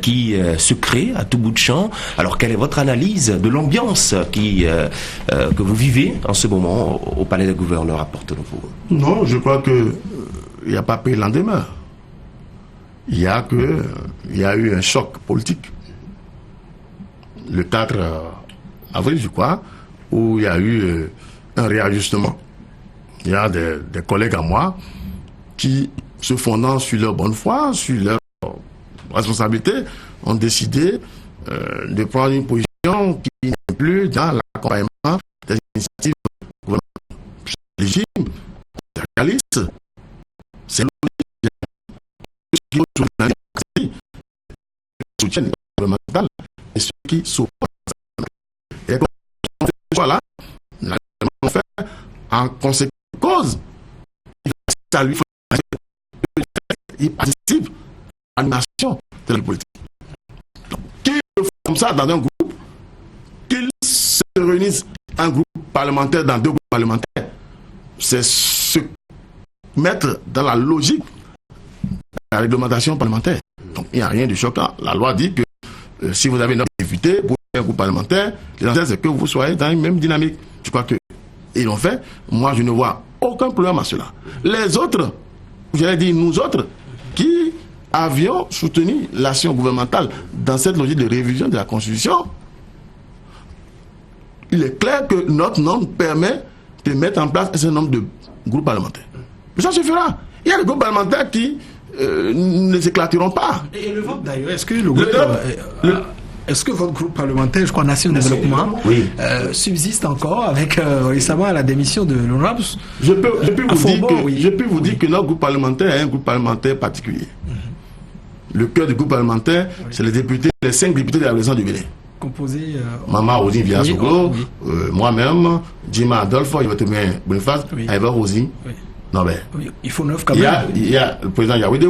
qui se créent à tout bout de champ. Alors, quelle est votre analyse de l'ambiance que vous vivez en ce moment au Palais des gouverneurs à Porto-Novo? Non, je crois que il n'y a pas pris le lendemain. Il y a eu un choc politique le 4 avril, je crois, où il y a eu un réajustement. Il y a des collègues à moi qui, se fondant sur leur bonne foi, sur leur responsabilité, ont décidé de prendre une position qui n'est plus dans l'accompagnement des initiatives gouvernementales légitimes, réalistes. C'est qui soutiennent le gouvernemental et ceux qui s'opposent. Et comme on fait ce choix-là, on fait en conséquence cause. Il participe à l'animation de la politique. Donc, qu'ils le font comme ça dans un groupe, qu'ils se réunissent un groupe parlementaire dans deux groupes parlementaires, c'est se mettre dans la logique la réglementation parlementaire. Donc il n'y a rien de choquant. La loi dit que si vous avez 9 députés pour un groupe parlementaire, l'essentiel c'est que vous soyez dans une même dynamique. Je crois qu'ils l'ont fait. Moi je ne vois aucun problème à cela. Les autres, j'allais dire nous autres, qui avions soutenu l'action gouvernementale dans cette logique de révision de la Constitution, il est clair que notre norme permet de mettre en place un certain nombre de groupes parlementaires. Mais ça se fera. Il y a des groupes parlementaires qui ne s'éclateront pas. Et le vote d'ailleurs, est-ce que est-ce que votre groupe parlementaire, je crois Nation Développement, subsiste encore avec récemment la démission de l'honorable? Je peux vous dire que notre groupe parlementaire est un groupe parlementaire particulier. Le cœur du groupe parlementaire, c'est les députés, les 5 députés de la région du Bénin. Composé Maman Rosine Villasoglo, moi-même, Jima Adolfo, Yvatemien Boniface, Eva Rosine. Non, ben, il faut 9 quand même. Il y a le président Yawedeu,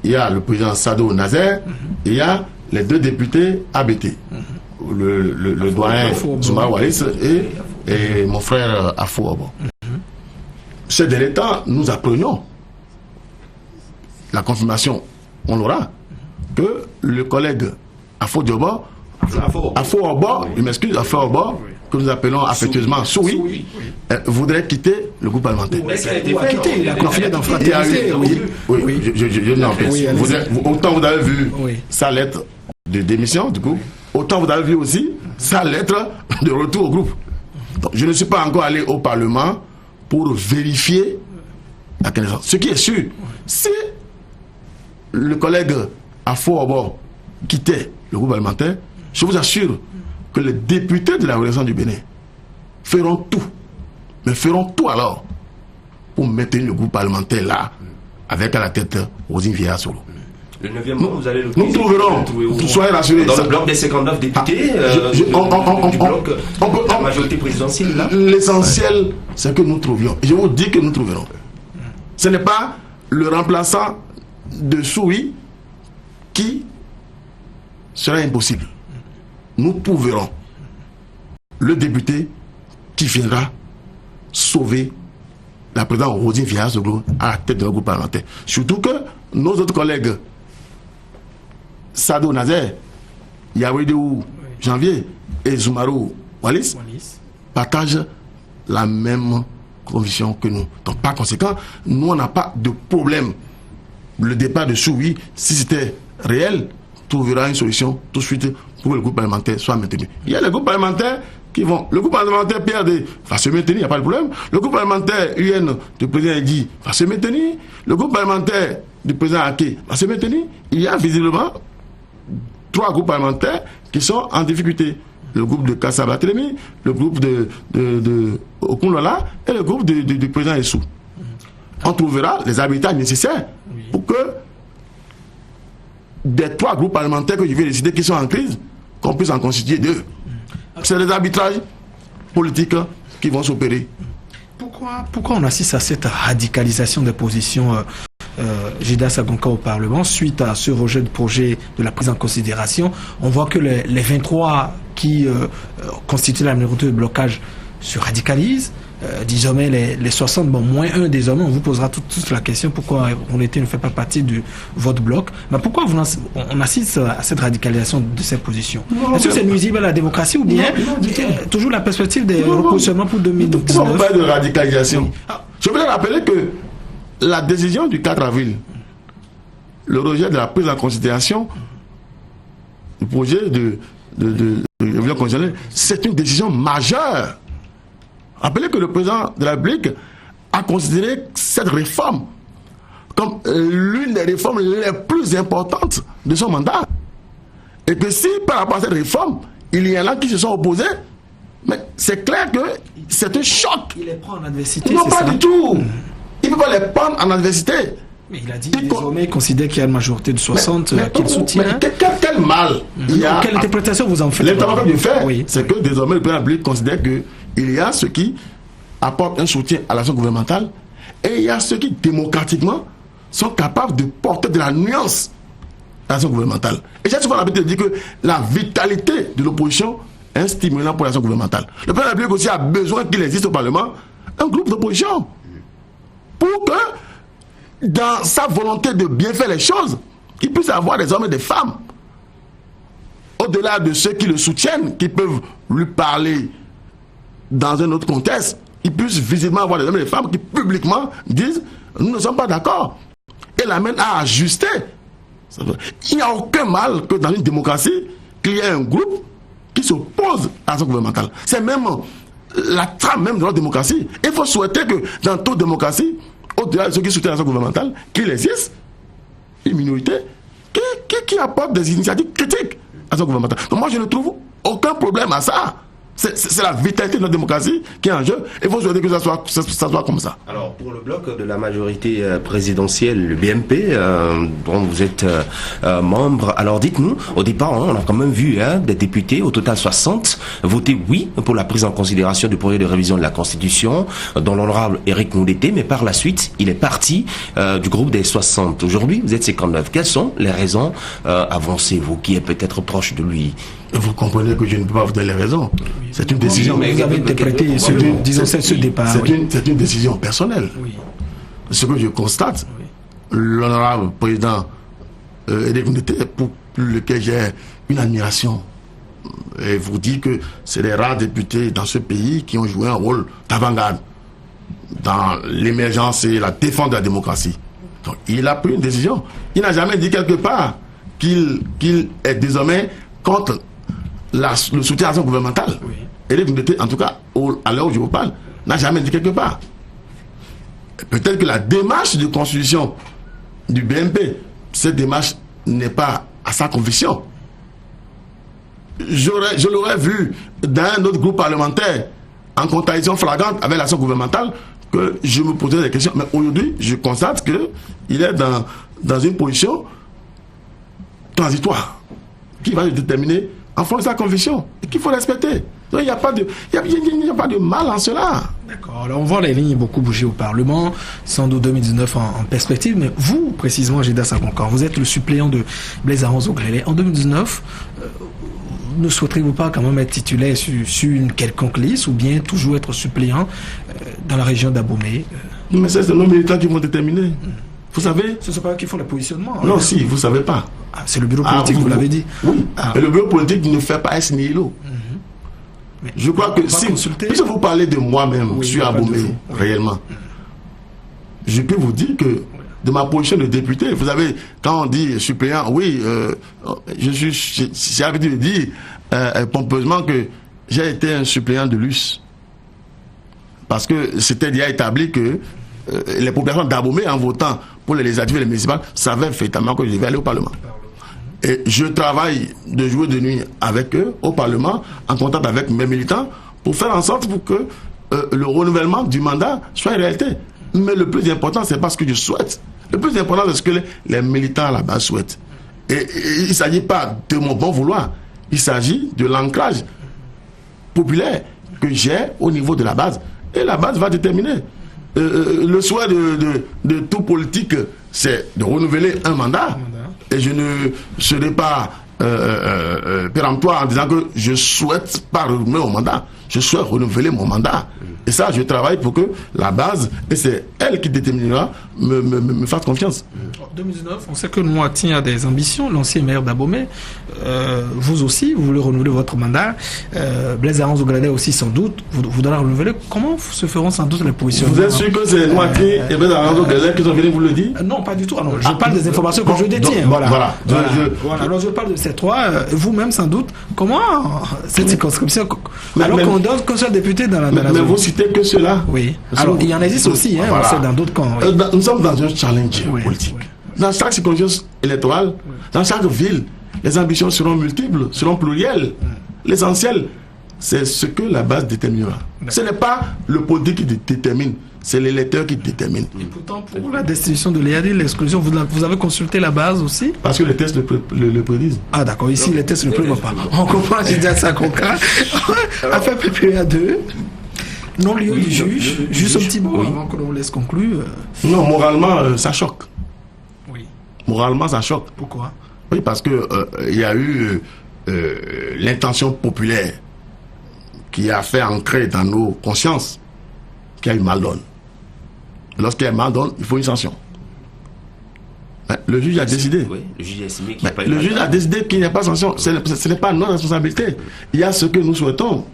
il y a le président Sado Nazer, il y a les deux députés ABT, le doyen Zoumara Wallis et mon frère Afo Obo. Ces derniers temps, nous apprenons la confirmation, on l'aura, que le collègue Afo Obo, il m'excuse, Afo Obo, que nous appelons affectueusement Soui, voudrait quitter le groupe parlementaire. Il a confié dans Fraternité. Oui, je n'en autant vous avez vu sa lettre de démission du groupe, autant vous avez vu aussi sa lettre de retour au groupe. Donc, je ne suis pas encore allé au Parlement pour vérifier la connaissance. Ce qui est sûr, si le collègue Afo Obo quittait le groupe parlementaire, je vous assure que les députés de la Renaissance du Bénin feront tout, mais feront tout alors pour maintenir le groupe parlementaire là, avec à la tête Rosine Vieira-Solo. Le 9e mois, vous allez le nous trouverons, soyez rassurés. Dans le bloc des 59 députés, du bloc de la majorité présidentielle là. L'essentiel, c'est que nous trouvions. Je vous dis que nous trouverons. Ce n'est pas le remplaçant de Soui qui sera impossible. Nous trouverons le député qui viendra sauver la présidente Rosine Vieira-Solo à la tête de notre groupe parlementaire. Surtout que nos autres collègues Sado Nazer, Yawedou Janvier et Zoumarou Wallis partagent la même conviction que nous. Donc par conséquent, nous on n'a pas de problème. Le départ de Soui, si c'était réel, trouvera une solution tout de suite pour que le groupe parlementaire soit maintenu. Il y a les groupes parlementaires qui vont. Le groupe parlementaire PRD va se maintenir, il n'y a pas de problème. Le groupe parlementaire UN du président Edi va se maintenir. Le groupe parlementaire du président Ake va se maintenir. Il y a visiblement 3 groupes parlementaires qui sont en difficulté. Le groupe de Kassa Barthélémy, le groupe de Okunlola et le groupe du président Essou. On trouvera les habitats nécessaires pour que des 3 groupes parlementaires que je vais décider qui sont en crise, qu'on puisse en constituer 2. C'est des arbitrages politiques qui vont s'opérer. Pourquoi on assiste à cette radicalisation des positions Gildas Agonka au Parlement suite à ce rejet de projet de la prise en considération? On voit que les 23 qui constituent la minorité de blocage se radicalisent. Désormais les 60, bon, moins 1 désormais, on vous posera toute la question pourquoi on ne fait pas partie de votre bloc. Mais pourquoi on assiste à cette radicalisation de ces positions? Est-ce que c'est nuisible à la démocratie ou bien toujours la perspective des repositionnements pour 2019? On parle de radicalisation. Je voudrais rappeler que la décision du 4 avril, le rejet de la prise en considération du projet de révision constitutionnelle, c'est une décision majeure. Rappelez que le président de la République a considéré cette réforme comme l'une des réformes les plus importantes de son mandat. Et que si par rapport à cette réforme, il y en a qui se sont opposés, mais c'est clair que c'est un choc. Il les prend en adversité. Non, pas du tout. Il ne peut pas les prendre en adversité. Mais il a dit désormais il considère qu'il y a une majorité de 60 qu'il soutient. Mais quel mal il y a. Quelle interprétation vous en faites? L'interprétation du fait, oui, c'est que désormais le président de la République considère qu'il y a ceux qui apportent un soutien à l'action gouvernementale et il y a ceux qui démocratiquement sont capables de porter de la nuance à l'action gouvernementale. Et j'ai souvent l'habitude de dire que la vitalité de l'opposition est un stimulant pour l'action gouvernementale. Le président de la République aussi a besoin qu'il existe au Parlement un groupe d'opposition pour que dans sa volonté de bien faire les choses, il puisse avoir des hommes et des femmes, au-delà de ceux qui le soutiennent, qui peuvent lui parler dans un autre contexte, il puisse visiblement avoir des hommes et des femmes qui publiquement disent « nous ne sommes pas d'accord » et l'amènent à ajuster. Il n'y a aucun mal que dans une démocratie, qu'il y ait un groupe qui s'oppose à l'action gouvernementale. C'est même la trame même de notre démocratie. Il faut souhaiter que dans toute démocratie, au-delà de ceux qui soutiennent l'action gouvernementale, qu'il existe une minorité qui apporte des initiatives critiques à l'action gouvernementale. Donc moi je ne trouve aucun problème à ça. C'est la vitalité de notre démocratie qui est en jeu. Et il faut souhaiter que ça soit comme ça. Alors, pour le bloc de la majorité présidentielle, le BMP, dont vous êtes membre, alors dites-nous, au départ, on a quand même vu des députés, au total 60, voter oui pour la prise en considération du projet de révision de la Constitution, dont l'honorable Éric Moudeté, mais par la suite, il est parti du groupe des 60. Aujourd'hui, vous êtes 59. Quelles sont les raisons avancées, vous qui êtes peut-être proche de lui? Vous comprenez que je ne peux pas vous donner les raisons. Oui. C'est une décision. Mais vous avez interprété ce départ. C'est une décision personnelle. Oui. Ce que je constate, oui. L'honorable président Éric Moudeté, pour lequel j'ai une admiration, et vous dit que c'est les rares députés dans ce pays qui ont joué un rôle d'avant-garde dans l'émergence et la défense de la démocratie. Donc, il a pris une décision. Il n'a jamais dit quelque part qu'il est désormais contre le soutien à l'action gouvernementale. Oui. Éric Moudeté, en tout cas, à l'heure où je vous parle, n'a jamais dit quelque part. Peut-être que la démarche de constitution du BNP, cette démarche n'est pas à sa conviction. Je l'aurais vu dans un autre groupe parlementaire en contradiction flagrante avec l'action gouvernementale, que je me posais des questions. Mais aujourd'hui, je constate qu'il est dans une position transitoire qui va le déterminer en fonction de sa conviction et qu'il faut respecter. Donc il n'y a pas de mal en cela. D'accord. Alors on voit les lignes beaucoup bouger au Parlement, sans doute 2019 en perspective, mais vous, précisément, Gildas Agoncan, vous êtes le suppléant de Blaise Arons-Oglélé. En 2019, ne souhaiterez-vous pas quand même être titulaire sur une quelconque liste ou bien toujours être suppléant dans la région d'Abomey? Mais c'est nos militants qui vont déterminer. Vous savez, ce ne sont pas eux qui font le positionnement. Non, si, vous ne savez pas. Ah, c'est le bureau politique, vous l'avez dit. Oui, mais le bureau politique ne fait pas S nihilo. Je crois que si vous parlez de moi-même, sur Abomey, réellement, je peux vous dire que de ma position de député, vous savez, quand on dit suppléant, oui, j'ai l'habitude de dire pompeusement que j'ai été un suppléant de l'US. Parce que c'était déjà établi que les populations d'Abomey, en votant pour les législatives et les municipales, savaient effectivement que je devais aller au Parlement. Et je travaille de jour et de nuit avec eux au Parlement, en contact avec mes militants, pour faire en sorte pour que le renouvellement du mandat soit une réalité. Mais le plus important, c'est pas ce que je souhaite. Le plus important, c'est ce que les militants à la base souhaitent. Et il ne s'agit pas de mon bon vouloir. Il s'agit de l'ancrage populaire que j'ai au niveau de la base. Et la base va déterminer. Le souhait de tout politique, c'est de renouveler un mandat. Et je ne serai pas péremptoire en disant que je ne souhaite pas renouveler mon mandat. Je souhaite renouveler mon mandat. Et ça, je travaille pour que la base, et c'est elle qui déterminera, me fasse confiance. En 2019, on sait que Moiti a des ambitions, l'ancien maire d'Abomey. Vous aussi, vous voulez renouveler votre mandat. Blaise Arons-Oglélé aussi, sans doute, vous devez renouveler. Comment se feront sans doute les positions? Vous êtes sûr que c'est Moiti et Blaise Arons-Oglélé qui sont venus vous le dire? Non, pas du tout. Alors, je parle des informations que je détiens. Voilà. Alors, je parle de ces trois. Vous-même, sans doute, comment cette circonscription, alors qu'on donne qu'un seul député dans la zone. Mais vous citez que cela. Oui. Alors, il y en existe aussi, on sait dans d'autres camps. Oui. Nous sommes dans un challenge politique. Oui. Dans chaque circonscription électorale, dans chaque ville, les ambitions seront multiples, seront plurielles. L'essentiel, c'est ce que la base déterminera. Ce n'est pas le politique qui détermine, c'est l'électeur qui détermine. Et pourtant, pour la destitution de l'EAD, l'exclusion, vous avez consulté la base aussi? Parce que les tests le prédisent. Ah d'accord, ici les tests ne le prévoient pas. On comprend, j'ai dit à Sakonka. Affaire PPA 2. Non-lieu du juge, juste un petit mot avant qu'on vous laisse conclure. Non, moralement, ça choque. Oui. Moralement, ça choque. Pourquoi? Oui, parce que y a eu l'intention populaire qui a fait ancrer dans nos consciences qu'il y a eu mal donne. Lorsqu'il y a mal donne, il faut une sanction. Le juge a décidé. Oui, le juge a estimé qu'il n'y a pas eu le juge a décidé qu'il n'y a pas de sanction. Ce n'est pas notre responsabilité. Il y a ce que nous souhaitons,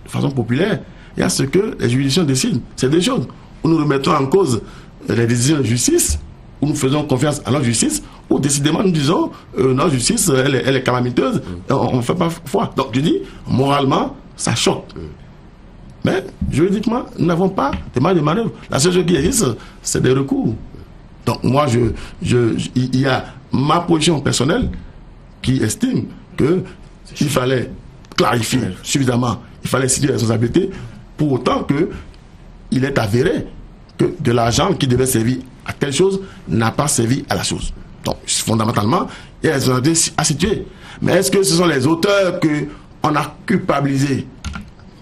de façon populaire. Il y a ce que les juridictions décident. C'est des choses où nous remettons en cause les décisions de justice, où nous faisons confiance à notre justice, où décidément nous disons notre justice, elle est calamiteuse, on ne fait pas foi. Donc je dis, moralement, ça choque. Mais juridiquement, nous n'avons pas de marge de manœuvre. La seule chose qui existe, c'est des recours. Donc moi, il y a ma position personnelle qui estime qu'il fallait clarifier suffisamment il fallait situer les responsabilités pour autant que il est avéré que de l'argent qui devait servir à telle chose n'a pas servi à la chose. Donc, fondamentalement, il y a des responsabilités à situer. Mais est-ce que ce sont les auteurs qu'on a culpabilisés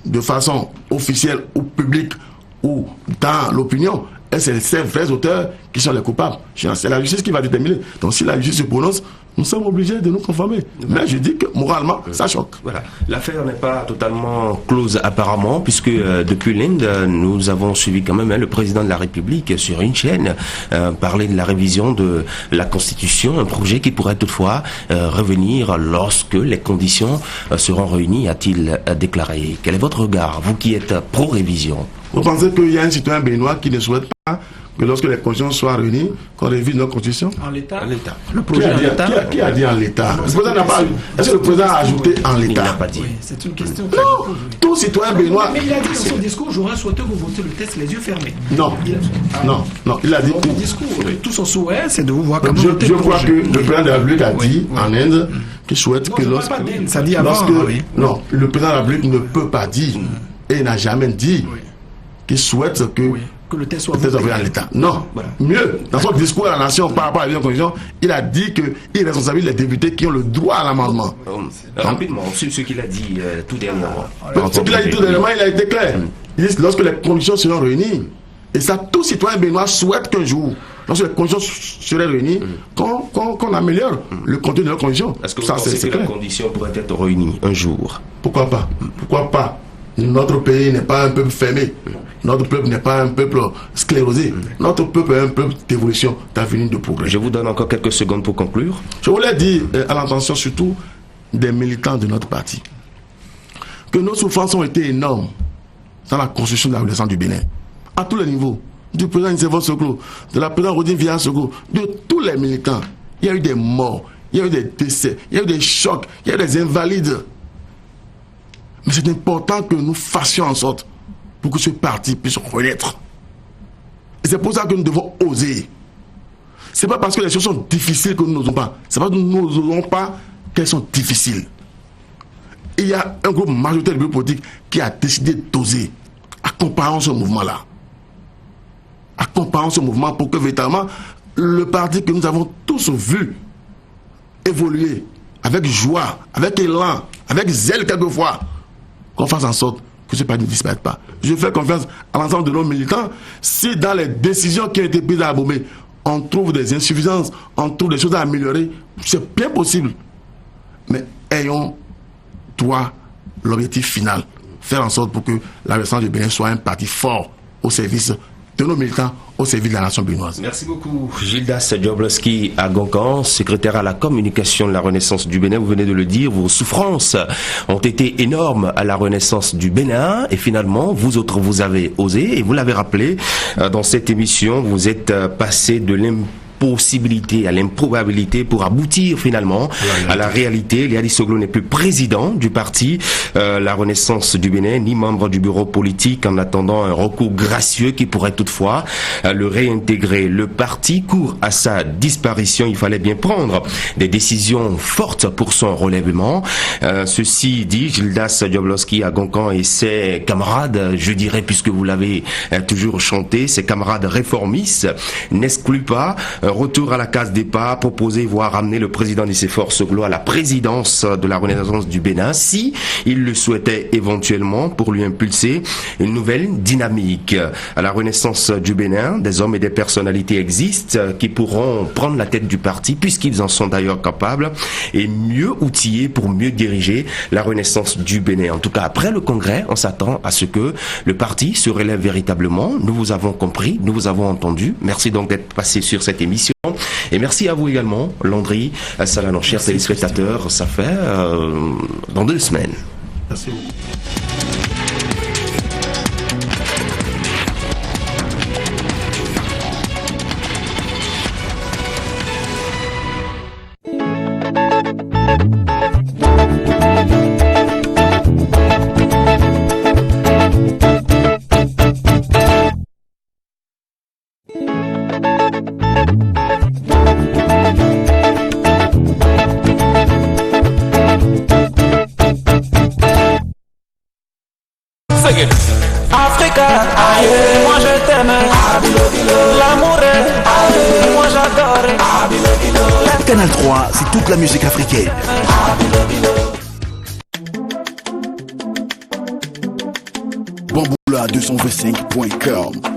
de façon officielle ou publique ou dans l'opinion? Et c'est ces vrais auteurs qui sont les coupables. C'est la justice qui va déterminer. Donc si la justice se prononce, nous sommes obligés de nous conformer. Mais je dis que moralement, ça choque. Voilà. L'affaire n'est pas totalement close apparemment, puisque depuis l'Inde, nous avons suivi quand même le président de la République sur une chaîne parler de la révision de la Constitution, un projet qui pourrait toutefois revenir lorsque les conditions seront réunies, a-t-il déclaré. Quel est votre regard, vous qui êtes pro-révision? Vous pensez qu'il y a un citoyen béninois qui ne souhaite pas que lorsque les conditions soient réunies, qu'on révise notre constitution? En l'état. Le projet en l'état. Qui a dit en l'état? Est-ce que le président a ajouté en l'état? Il n'a pas dit. Oui, c'est une question. Non, tout citoyen béninois. Mais il a dit dans son discours, j'aurais souhaité que vous votez le texte les yeux fermés. Non, il a dit. Dans son discours, tout son souhait, c'est de vous voir comme je crois que le président de la République a dit en Inde qu'il souhaite que lorsque. Ça dit avant. Non, le président de la République ne peut pas dire et n'a jamais dit qu'il souhaite que le texte soit envoyé à l'État. Non, voilà. Mieux, dans son discours à la nation par rapport à la constitution, il a dit qu'il responsabilise les députés qui ont le droit à l'amendement. Rapidement, sur ce qu'il a dit tout dernièrement. Ce qu'il a dit tout dernièrement, il a été clair. Il dit que lorsque les conditions seront réunies, et ça, tout citoyen béninois souhaite qu'un jour, lorsque les conditions seraient réunies, qu'on améliore le contenu de leurs conditions. Est-ce que vous pensez que les conditions pourraient être réunies un jour? Pourquoi pas? Pourquoi pas? Notre pays n'est pas un peuple fermé. Notre peuple n'est pas un peuple sclérosé. Notre peuple est un peuple d'évolution, d'avenir, de progrès. Je vous donne encore quelques secondes pour conclure. Je voulais dire à l'intention surtout des militants de notre parti que nos souffrances ont été énormes dans la construction de la Renaissance du Bénin. À tous les niveaux. Du président Nicéphore Soglo, de la présidente Rodine Villa-Soglo, de tous les militants. Il y a eu des morts, il y a eu des décès, il y a eu des chocs, il y a eu des invalides. Mais c'est important que nous fassions en sorte pour que ce parti puisse renaître. Et c'est pour ça que nous devons oser. C'est pas parce que les choses sont difficiles que nous n'osons pas. C'est pas que nous n'osons pas qu'elles sont difficiles. Et il y a un groupe majoritaire du bureau politique qui a décidé d'oser, accompagnant ce mouvement-là. Accompagnant ce mouvement pour que véritablement le parti que nous avons tous vu évoluer avec joie, avec élan, avec zèle quelquefois, qu'on fasse en sorte que ce parti ne disparaisse pas. Je fais confiance à l'ensemble de nos militants. Si dans les décisions qui ont été prises à Abomey, on trouve des insuffisances, on trouve des choses à améliorer, c'est bien possible. Mais ayons droit l'objectif final. Faire en sorte pour que la Renaissance du Bénin soit un parti fort au service de nos militants, au service de la nation béninoise. Merci beaucoup. Gildas Diabolowski à Goncan, secrétaire à la communication de la Renaissance du Bénin. Vous venez de le dire, vos souffrances ont été énormes à la Renaissance du Bénin et finalement, vous autres, vous avez osé et vous l'avez rappelé dans cette émission, vous êtes passé de l'impossibilité à l'improbabilité pour aboutir finalement à la réalité. Liadi Soglo n'est plus président du parti La Renaissance du Bénin, ni membre du bureau politique, en attendant un recours gracieux qui pourrait toutefois le réintégrer. Le parti court à sa disparition. Il fallait bien prendre des décisions fortes pour son relèvement. Ceci dit, Gildas Diabolowski à Goncan et ses camarades, je dirais, puisque vous l'avez toujours chanté, ses camarades réformistes n'excluent pas retour à la case départ, proposer voire ramener le président Nicéphore Soglo à la présidence de la Renaissance du Bénin si il le souhaitait éventuellement pour lui impulser une nouvelle dynamique. À la Renaissance du Bénin, des hommes et des personnalités existent qui pourront prendre la tête du parti puisqu'ils en sont d'ailleurs capables et mieux outillés pour mieux diriger la Renaissance du Bénin. En tout cas, après le congrès, on s'attend à ce que le parti se relève véritablement. Nous vous avons compris, nous vous avons entendu. Merci donc d'être passé sur cette émission. Et merci à vous également, Landry Salanon, chers téléspectateurs. Ça fait dans 2 semaines. Merci beaucoup. Africa, aïe, moi je t'aime. L'amour est, aïe, moi j'adore. Canal 3, c'est toute la musique africaine. Bamboula225.com